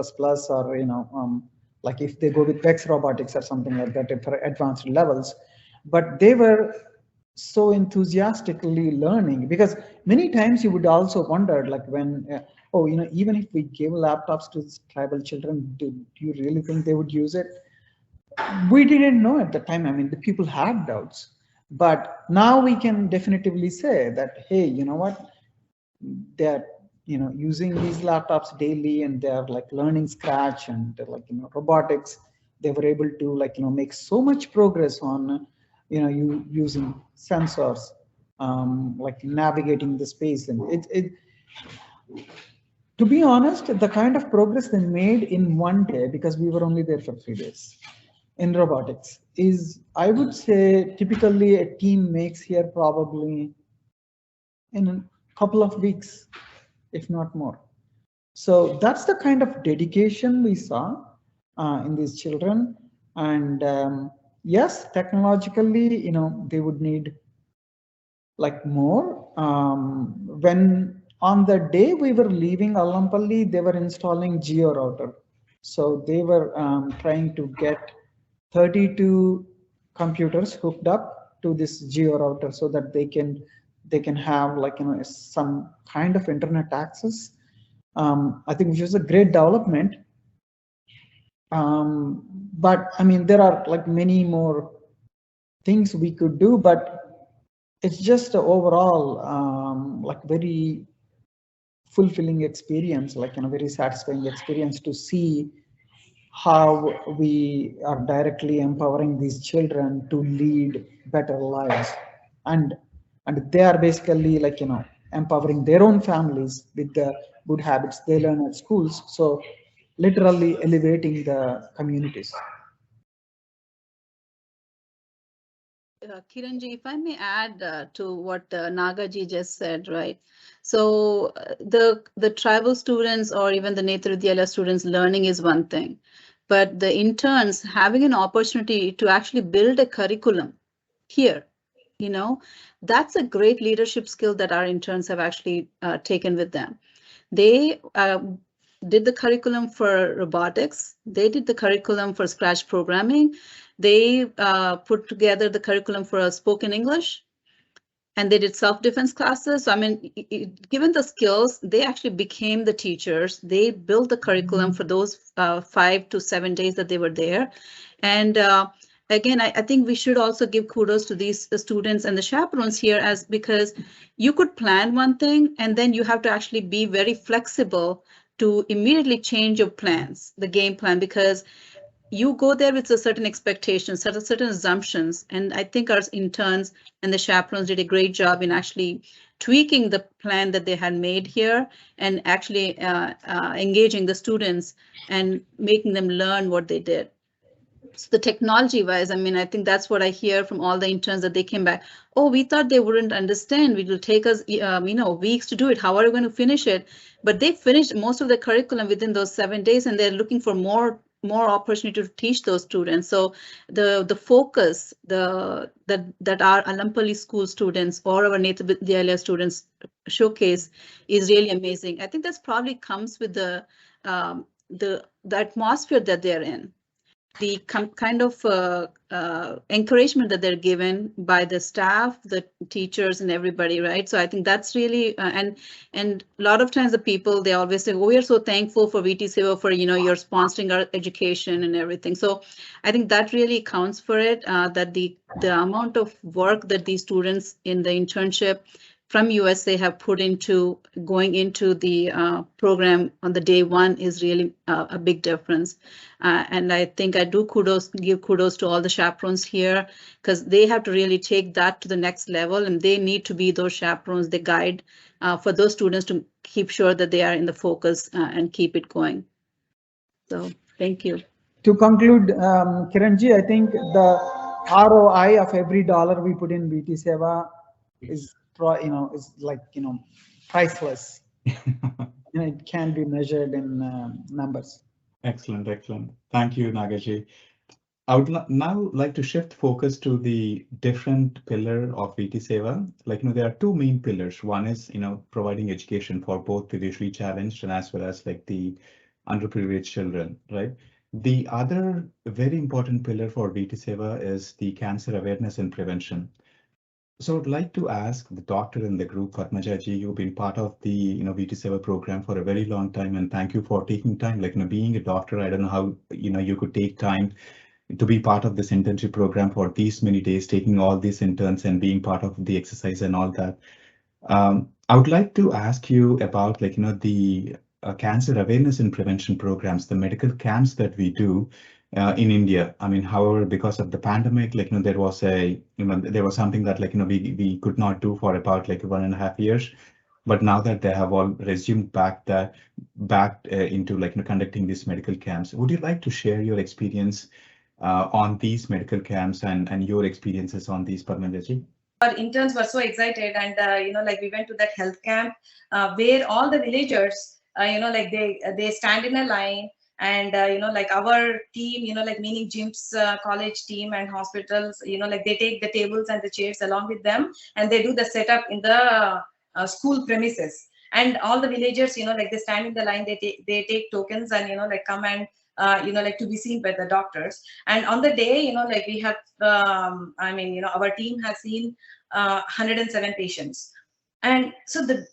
or like if they go with Vex robotics or something like that for advanced levels. But they were so enthusiastically learning, because many times you would also wonder, like when even if we give laptops to tribal children, do you really think they would use it? We didn't know at the time. I mean, the people had doubts, but now we can definitively say that, hey, you know what, they're using these laptops daily, and they're like learning Scratch and robotics. They were able to make so much progress on you using sensors, like navigating the space. And to be honest, the kind of progress they made in one day, because we were only there for 3 days in robotics, is, I would say, typically a team makes here probably in a couple of weeks, if not more. So that's the kind of dedication we saw in these children. And yes, technologically, they would need like more. When on the day we were leaving Allampalli, they were installing Geo router. So they were trying to get 32 computers hooked up to this Geo router so that they can have some kind of internet access. I think which is a great development. But I mean, there are like many more things we could do, but it's just an overall like very fulfilling experience, very satisfying experience to see how we are directly empowering these children to lead better lives, and they are basically empowering their own families with the good habits they learn at schools, so literally elevating the communities. Kiranji, if I may add to what Nagaji just said, right? So the tribal students or even the Netra Vidyalaya students learning is one thing, but the interns having an opportunity to actually build a curriculum here, that's a great leadership skill that our interns have actually taken with them. They did the curriculum for robotics. They did the curriculum for Scratch programming. They put together the curriculum for spoken English, and they did self-defense classes. So, I mean, given the skills, they actually became the teachers. They built the curriculum for those 5 to 7 days that they were there. And again, I think we should also give kudos to these students and the chaperones here, because you could plan one thing and then you have to actually be very flexible to immediately change your plans, the game plan, because you go there with a certain expectations, certain assumptions. And I think our interns and the chaperones did a great job in actually tweaking the plan that they had made here and actually engaging the students and making them learn what they did. So the technology wise, I mean, I think that's what I hear from all the interns, that they came back. Oh, we thought they wouldn't understand. It will take us, weeks to do it. How are we going to finish it? But they finished most of the curriculum within those 7 days, and they're looking for more opportunity to teach those students. So the focus that our Allampalli school students or our Netra Vidyalaya students showcase is really amazing. I think that's probably comes with the atmosphere that they're in, the kind of encouragement that they're given by the staff, the teachers, and everybody, right? So I think that's really and a lot of times the people, they always say, oh, we are so thankful for VT Seva for you're sponsoring our education and everything. So I think that really counts for it, that the amount of work that these students in the internship from USA have put into going into the program on the day one is really a big difference. And I think I do give kudos to all the chaperones here, because they have to really take that to the next level, and they need to be those chaperones, the guide for those students to keep sure that they are in the focus and keep it going. So thank you. To conclude, Kiranji, I think the ROI of every dollar we put in VT Seva is, is like, priceless. It can be measured in numbers. Excellent, excellent. Thank you, Nagaji. I would now like to shift focus to the different pillar of VT Seva. Like, there are two main pillars. One is, providing education for both the visually challenged and as well as like the underprivileged children, right? The other very important pillar for VT Seva is the cancer awareness and prevention. So I'd like to ask the doctor in the group, Padmaja ji, you've been part of the VT Seva program for a very long time, and thank you for taking time. Like, being a doctor, I don't know how you could take time to be part of this internship program for these many days, taking all these interns and being part of the exercise and all that. I would like to ask you about the cancer awareness and prevention programs, the medical camps that we do in India. I mean, however, because of the pandemic, there was something that we could not do for about 1.5 years. But now that they have all resumed back into conducting these medical camps, would you like to share your experience on these medical camps and your experiences on these, Padmaja? Our interns were so excited, and we went to that health camp where all the villagers, they stand in a line, and our team, meaning gyms, college team and hospitals, they take the tables and the chairs along with them, and they do the setup in the school premises. And all the villagers, they stand in the line, they take tokens and come and to be seen by the doctors. And on the day, we have our team has seen 107 patients. And so the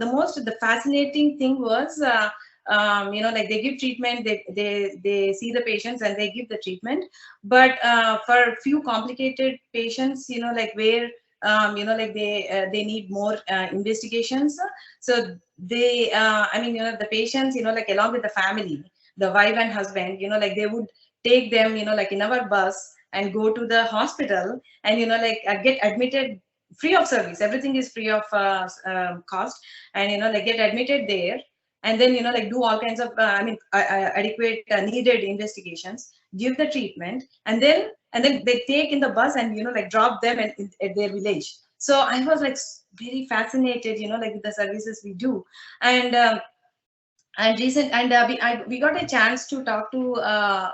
most fascinating thing was they give treatment, they see the patients and they give the treatment. But for a few complicated patients, where they need more investigations, so they the patients, along with the family, the wife and husband, they would take them, in our bus and go to the hospital and, get admitted free of service. Everything is free of cost, and, get admitted there. And then, do all kinds of, adequate needed investigations, give the treatment, and then they take in the bus and, drop them at their village. So I was very fascinated, with the services we do. And we got a chance to talk to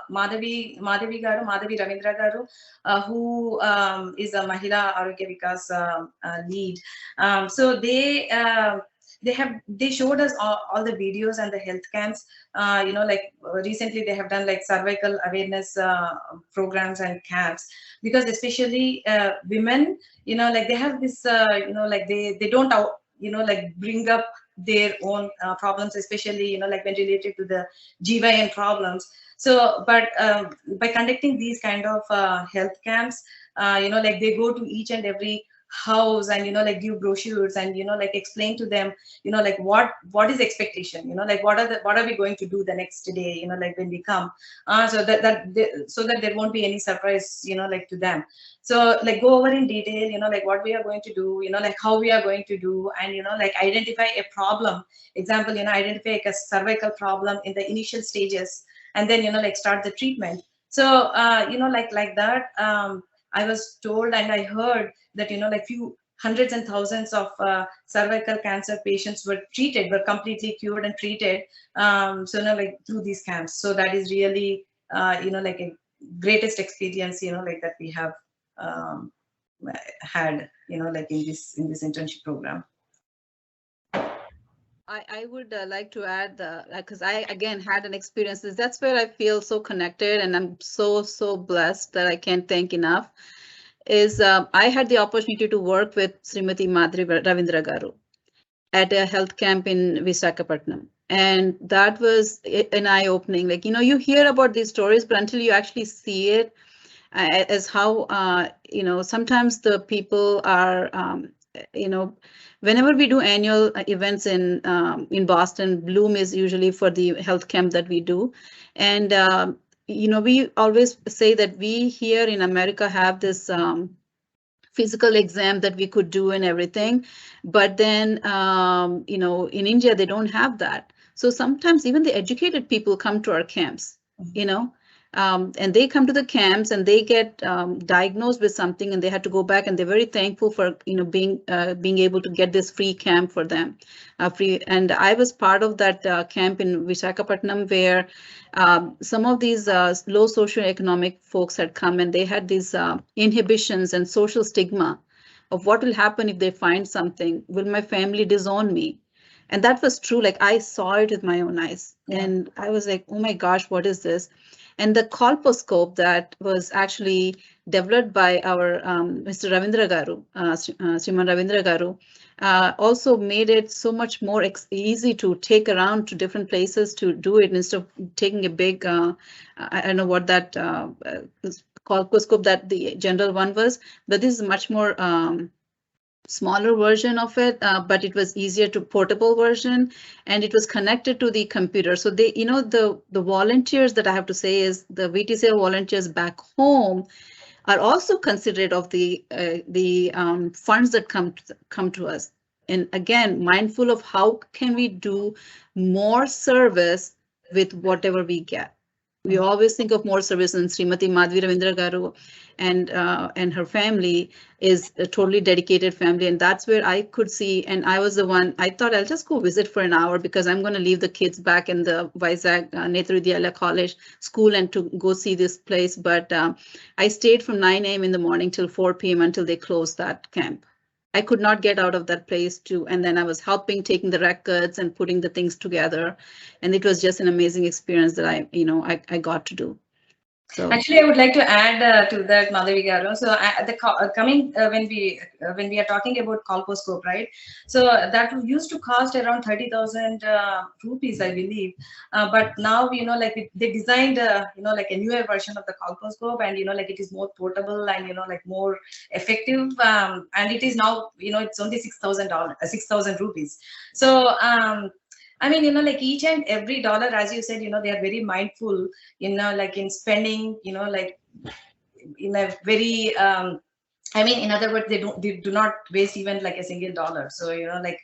Madhavi Ravindra Garu, who is a Mahila Arogya Vikas lead. So they showed us all the videos and the health camps. Recently they have done cervical awareness programs and camps, because especially women, they have this, they don't bring up their own problems, especially when related to the GYN problems. So but by conducting these kind of health camps, they go to each and every house and give brochures and explain to them what is expectation, what are we going to do the next day, when we come, so that there won't be any surprise to them. So go over in detail, what we are going to do, how we are going to do, and identify a problem. Example, identify a cervical problem in the initial stages, and then start the treatment. So like that, I was told and I heard that few hundreds and thousands of cervical cancer patients were completely cured and treated, through these camps. So that is really a greatest experience that we have had in this internship program. I would like to add, because I again had an experience. That's where I feel so connected, and I'm so blessed that I can't thank enough. Is I had the opportunity to work with Srimati Madhavi Ravindra Garu at a health camp in Visakhapatnam, and that was an eye-opening. You hear about these stories, but until you actually see it, as how sometimes the people are whenever we do annual events in Boston, Bloom is usually for the health camp that we do. And, we always say that we here in America have this physical exam that we could do and everything. But then, in India, they don't have that. So sometimes even the educated people come to our camps, and they come to the camps and they get diagnosed with something and they had to go back, and they're very thankful for being able to get this free camp for them, free. And I was part of that camp in Visakhapatnam, where some of these low socioeconomic folks had come, and they had these inhibitions and social stigma of what will happen if they find something. Will my family disown me? And that was true. Like, I saw it with my own eyes, and I was like, oh my gosh, what is this? And the colposcope that was actually developed by our Mr. Ravindra Garu, Sriman Ravindra Garu, also made it so much more easy to take around to different places to do it, instead of taking a big, I don't know what that colposcope that the general one was, but this is much more smaller version of it, but it was easier to portable version, and it was connected to the computer. So they, the volunteers that I have to say is the VT Seva volunteers back home are also considerate of the funds that come to us. And again, mindful of how can we do more service with whatever we get. We always think of more service, and Srimati Madhvi Ravindra Garu and her family is a totally dedicated family. And that's where I could see, and I was the one, I thought I'll just go visit for an hour because I'm going to leave the kids back in the Vizag Netra Vidyalaya College school and to go see this place. But I stayed from 9 a.m. in the morning till 4 p.m. until they closed that camp. I could not get out of that place too. And then I was helping, taking the records and putting the things together. And it was just an amazing experience that I got to do. So actually, I would like to add to that, Madhavi Garu. So when we are talking about colposcope, right? So that used to cost around 30,000 rupees, I believe. But now, they designed, like a newer version of the colposcope, and like it is more portable and like more effective. And it is now, it's only $6,000 rupees. So I mean, like each and every dollar, as you said, they are very mindful, like in spending, like in a very, in other words, they do not waste even like a single dollar. So, like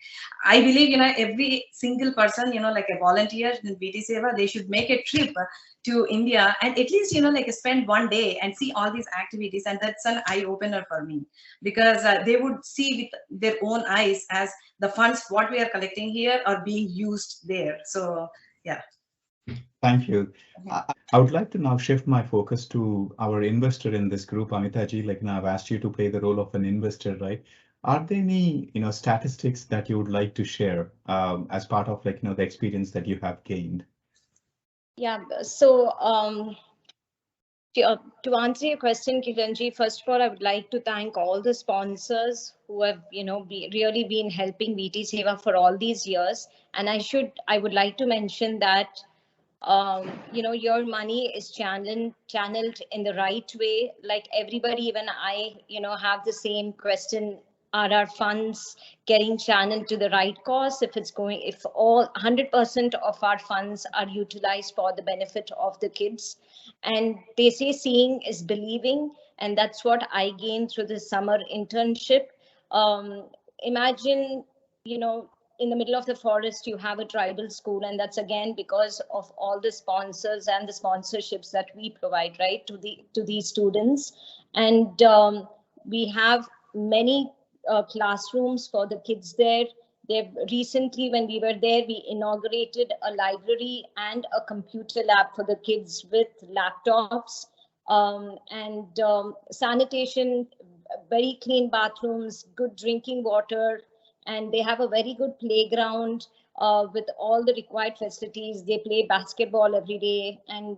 I believe, every single person, like a volunteer in VT Seva, they should make a trip to India and at least, like spend one day and see all these activities. And that's an eye opener for me, because they would see with their own eyes as the funds, what we are collecting here are being used there. So, yeah. Thank you. I would like to now shift my focus to our investor in this group, Amitaji. Like, now I've asked you to play the role of an investor, right? Are there any, statistics that you would like to share as part of the experience that you have gained? Yeah. So to answer your question, Kiranji, first of all, I would like to thank all the sponsors who have, really been helping VT Seva for all these years. And I would like to mention that, your money is channeled in the right way. Like everybody, even I, have the same question. Are our funds getting channeled to the right cause? If all 100% of our funds are utilized for the benefit of the kids, and they say seeing is believing, and that's what I gained through the summer internship. Imagine, in the middle of the forest, you have a tribal school, and that's again because of all the sponsors and the sponsorships that we provide, right, to these students. And we have many classrooms for the kids there. They've recently, when we were there, we inaugurated a library and a computer lab for the kids with laptops, and sanitation, very clean bathrooms, good drinking water, and they have a very good playground with all the required facilities. They play basketball every day, and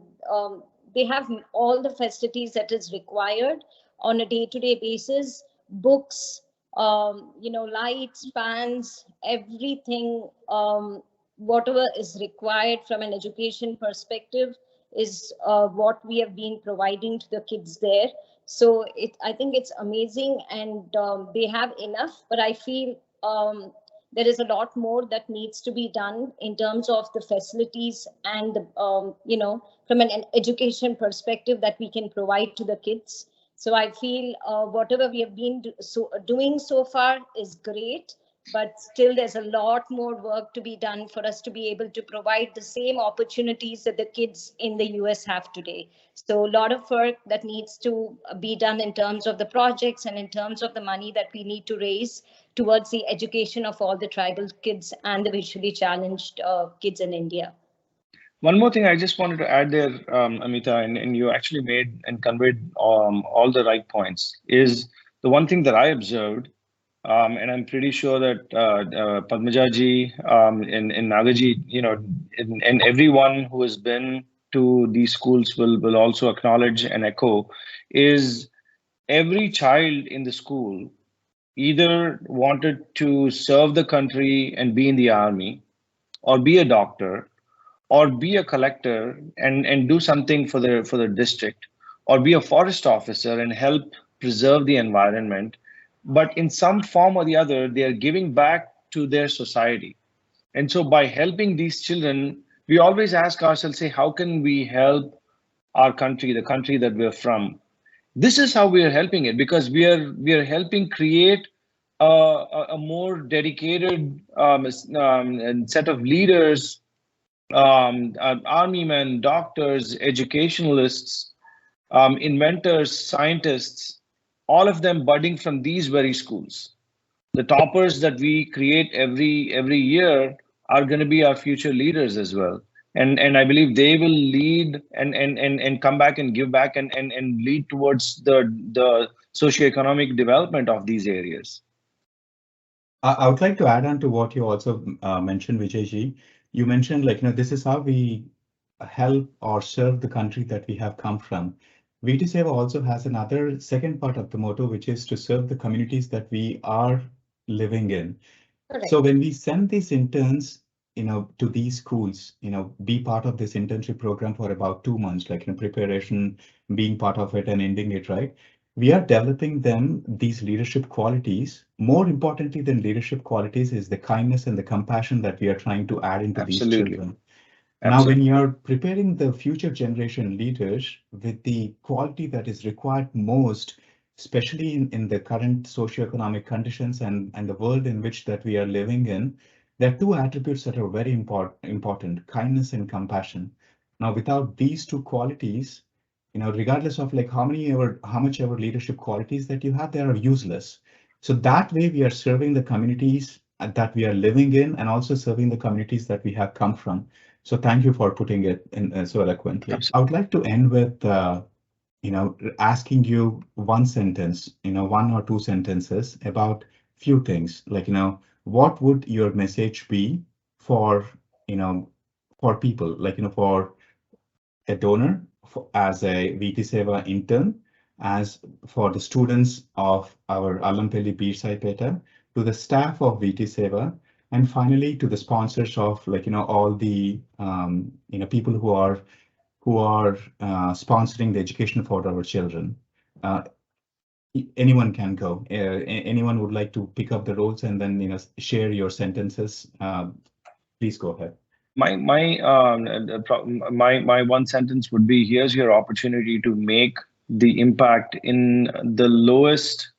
they have all the facilities that is required on a day-to-day basis. Books, lights, fans, everything, whatever is required from an education perspective is what we have been providing to the kids there. So I think it's amazing, and they have enough, but I feel there is a lot more that needs to be done in terms of the facilities and from an education perspective that we can provide to the kids. So I feel whatever we have been doing so far is great, but still there's a lot more work to be done for us to be able to provide the same opportunities that the kids in the US have today. So a lot of work that needs to be done in terms of the projects and in terms of the money that we need to raise towards the education of all the tribal kids and the visually challenged kids in India. One more thing I just wanted to add there, Amita, and you actually made and conveyed all the right points, is the one thing that I observed, and I'm pretty sure that Padmajaji and Nagaji, and everyone who has been to these schools will also acknowledge and echo, is every child in the school either wanted to serve the country and be in the army, or be a doctor, or be a collector and do something for the district, or be a forest officer and help preserve the environment. But in some form or the other, they are giving back to their society. And so by helping these children, we always ask ourselves, say, how can we help our country, the country that we're from? This is how we are helping it, because we are helping create a more dedicated set of leaders, army men, doctors, educationalists, inventors, scientists, all of them budding from these very schools. The toppers that we create every year are going to be our future leaders as well. And I believe they will lead and come back and give back and lead towards the socioeconomic development of these areas. I would like to add on to what you also mentioned, Vijayji. You mentioned, this is how we help or serve the country that we have come from. VT Seva also has another second part of the motto, which is to serve the communities that we are living in. Correct. So when we send these interns, to these schools, be part of this internship program for about 2 months, preparation, being part of it and ending it, right? We are developing them these leadership qualities. More importantly than leadership qualities is the kindness and the compassion that we are trying to add into these children. Now, when you're preparing the future generation leaders with the quality that is required most, especially in the current socioeconomic conditions and the world in which that we are living in, there are two attributes that are very important, kindness and compassion. Now, without these two qualities, regardless of how much ever leadership qualities that you have, they are useless. So that way we are serving the communities that we are living in and also serving the communities that we have come from. So thank you for putting it in so eloquently. Absolutely. I would like to end with, asking you one sentence, one or two sentences about few things, what would your message be for, for people, for a donor, as a VT Seva intern, as for the students of our Allampelli Birsai, to the staff of VT Seva, and finally to the sponsors of all the people who are sponsoring the education for our children. Anyone can go. Anyone would like to pick up the roles and then share your sentences. Please go ahead. My one sentence would be: here's your opportunity to make the impact in the lowest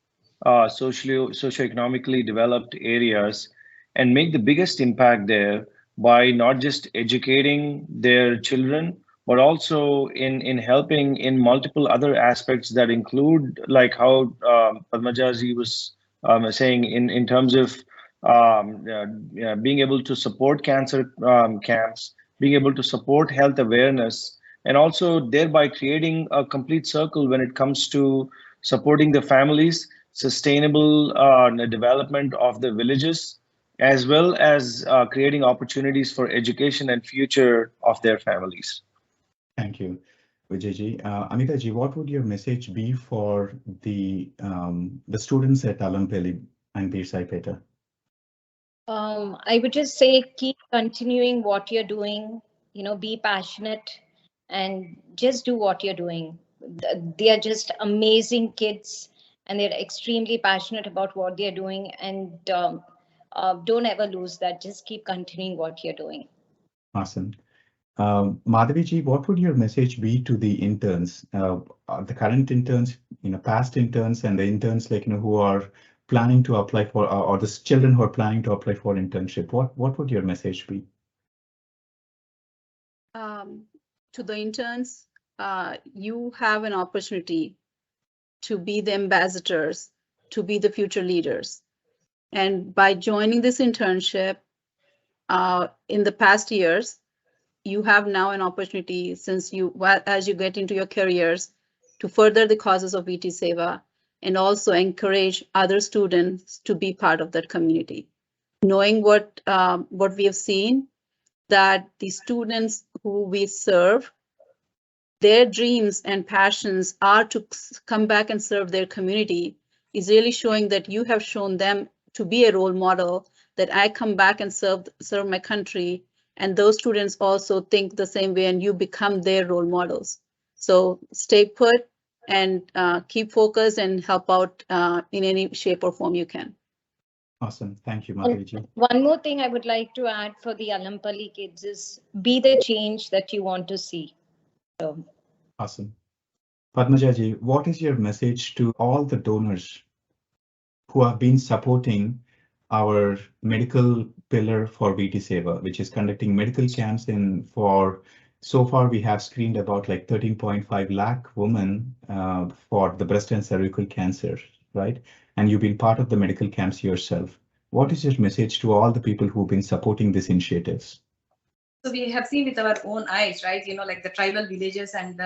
socioeconomically developed areas, and make the biggest impact there by not just educating their children, but also in helping in multiple other aspects that include, like how Padmajaji was saying, in terms of being able to support cancer camps, being able to support health awareness, and also thereby creating a complete circle when it comes to supporting the families, sustainable development of the villages, as well as creating opportunities for education and future of their families. Thank you, Vijayji. Amitaji, what would your message be for the students at Allampelli and Birsai? I would just say, keep continuing what you're doing, be passionate, and just do what you're doing. They are just amazing kids, and they're extremely passionate about what they're doing. And don't ever lose that. Just keep continuing what you're doing. Awesome. Madhaviji, what would your message be to the interns, the current interns, past interns, and the interns who are planning to apply for, or the children who are planning to apply for internship? What would your message be? To the interns, you have an opportunity to be the ambassadors, to be the future leaders. And by joining this internship in the past years, you have now an opportunity, as you get into your careers, to further the causes of VT Seva and also encourage other students to be part of that community. Knowing what we have seen, that the students who we serve, their dreams and passions are to come back and serve their community, is really showing that you have shown them to be a role model, that I come back and serve my country, and those students also think the same way and you become their role models. So stay put and keep focused and help out in any shape or form you can. Awesome. Thank you, Madhaviji. One more thing I would like to add for the Alampalli kids is be the change that you want to see. So. Awesome. Padmajaji, what is your message to all the donors who have been supporting our medical pillar for VT Seva, which is conducting medical camps so far we have screened about 13.5 lakh women for the breast and cervical cancer, right? And you've been part of the medical camps yourself. What is your message to all the people who've been supporting these initiatives? So we have seen with our own eyes, right? The tribal villages and,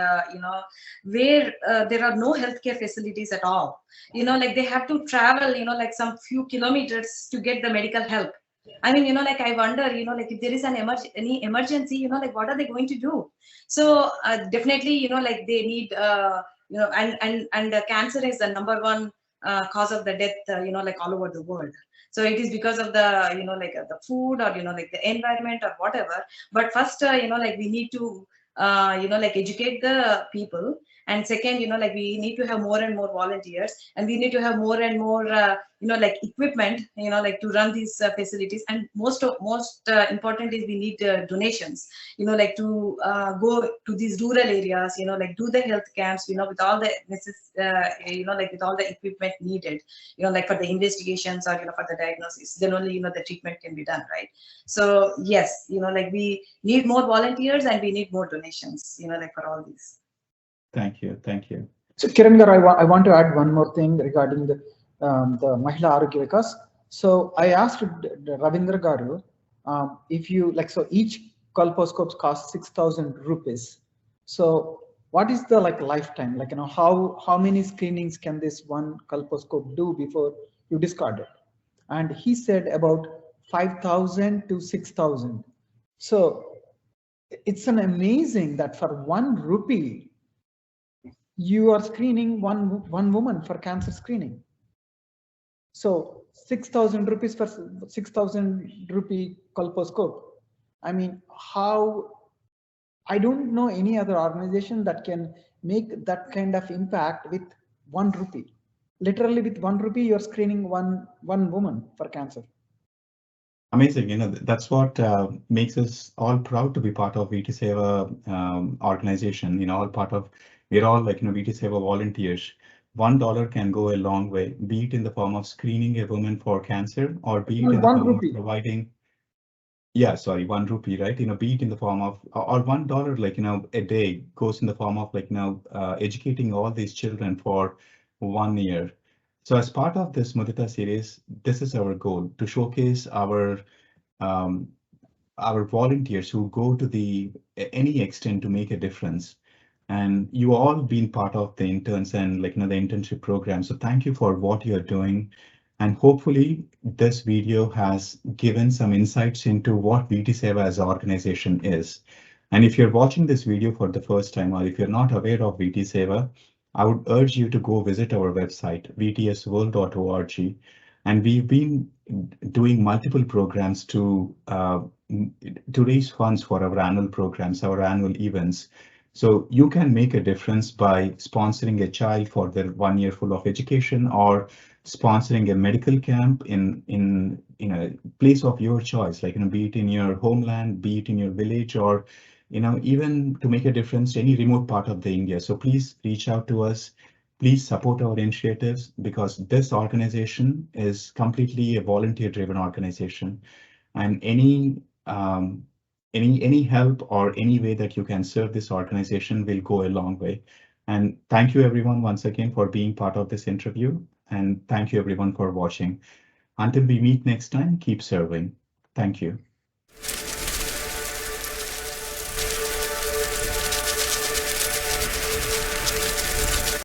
where there are no healthcare facilities at all. They have to travel, some few kilometers to get the medical help. I mean, I wonder, if there is any emergency, what are they going to do? So definitely, they need, and cancer is the number one cause of the death, all over the world. So it is because of the, the food or, the environment or whatever. But first, we need to, educate the people. And second, we need to have more and more volunteers, and we need to have more and more, equipment, to run these facilities. And most important is we need donations, to go to these rural areas, do the health camps, with all the with all the equipment needed, for the investigations or, for the diagnosis. Then only, the treatment can be done, right? So yes, we need more volunteers and we need more donations, for all these. Thank you. Thank you. So Kiran garu, I want to add one more thing regarding the Mahila Arogya Vikas. So I asked Ravindra garu, if you so each colposcope costs 6,000 rupees. So what is the lifetime? How many screenings can this one colposcope do before you discard it? And he said about 5,000 to 6,000. So it's an amazing that for 1 rupee, you are screening one woman for cancer screening. So 6,000 rupees for 6,000 rupee colposcope. I mean, I don't know any other organization that can make that kind of impact with 1 rupee. Literally with 1 rupee, you're screening one woman for cancer. Amazing. That's what makes us all proud to be part of VT Seva organization. We're all VT Seva volunteers. $1 can go a long way, be it in the form of screening a woman for cancer, or be it in the form of providing. Yeah, sorry, 1 rupee, right? Be it in the form of, or $1, a day goes in the form of educating all these children for 1 year. So as part of this Mudita series, this is our goal, to showcase our volunteers who go to any extent to make a difference. And you all been part of the interns and the internship program. So thank you for what you're doing. And hopefully this video has given some insights into what VT Seva as an organization is. And if you're watching this video for the first time, or if you're not aware of VT Seva, I would urge you to go visit our website, vtsworld.org. And we've been doing multiple programs to raise funds for our annual programs, our annual events, So you can make a difference by sponsoring a child for their 1 year full of education, or sponsoring a medical camp in a place of your choice, like, be it in your homeland, be it in your village, or even to make a difference to any remote part of the India. So please reach out to us. Please support our initiatives, because this organization is completely a volunteer-driven organization, and any help or any way that you can serve this organization will go a long way. And thank you everyone once again for being part of this interview, and thank you everyone for watching. Until we meet next time, keep serving. Thank you.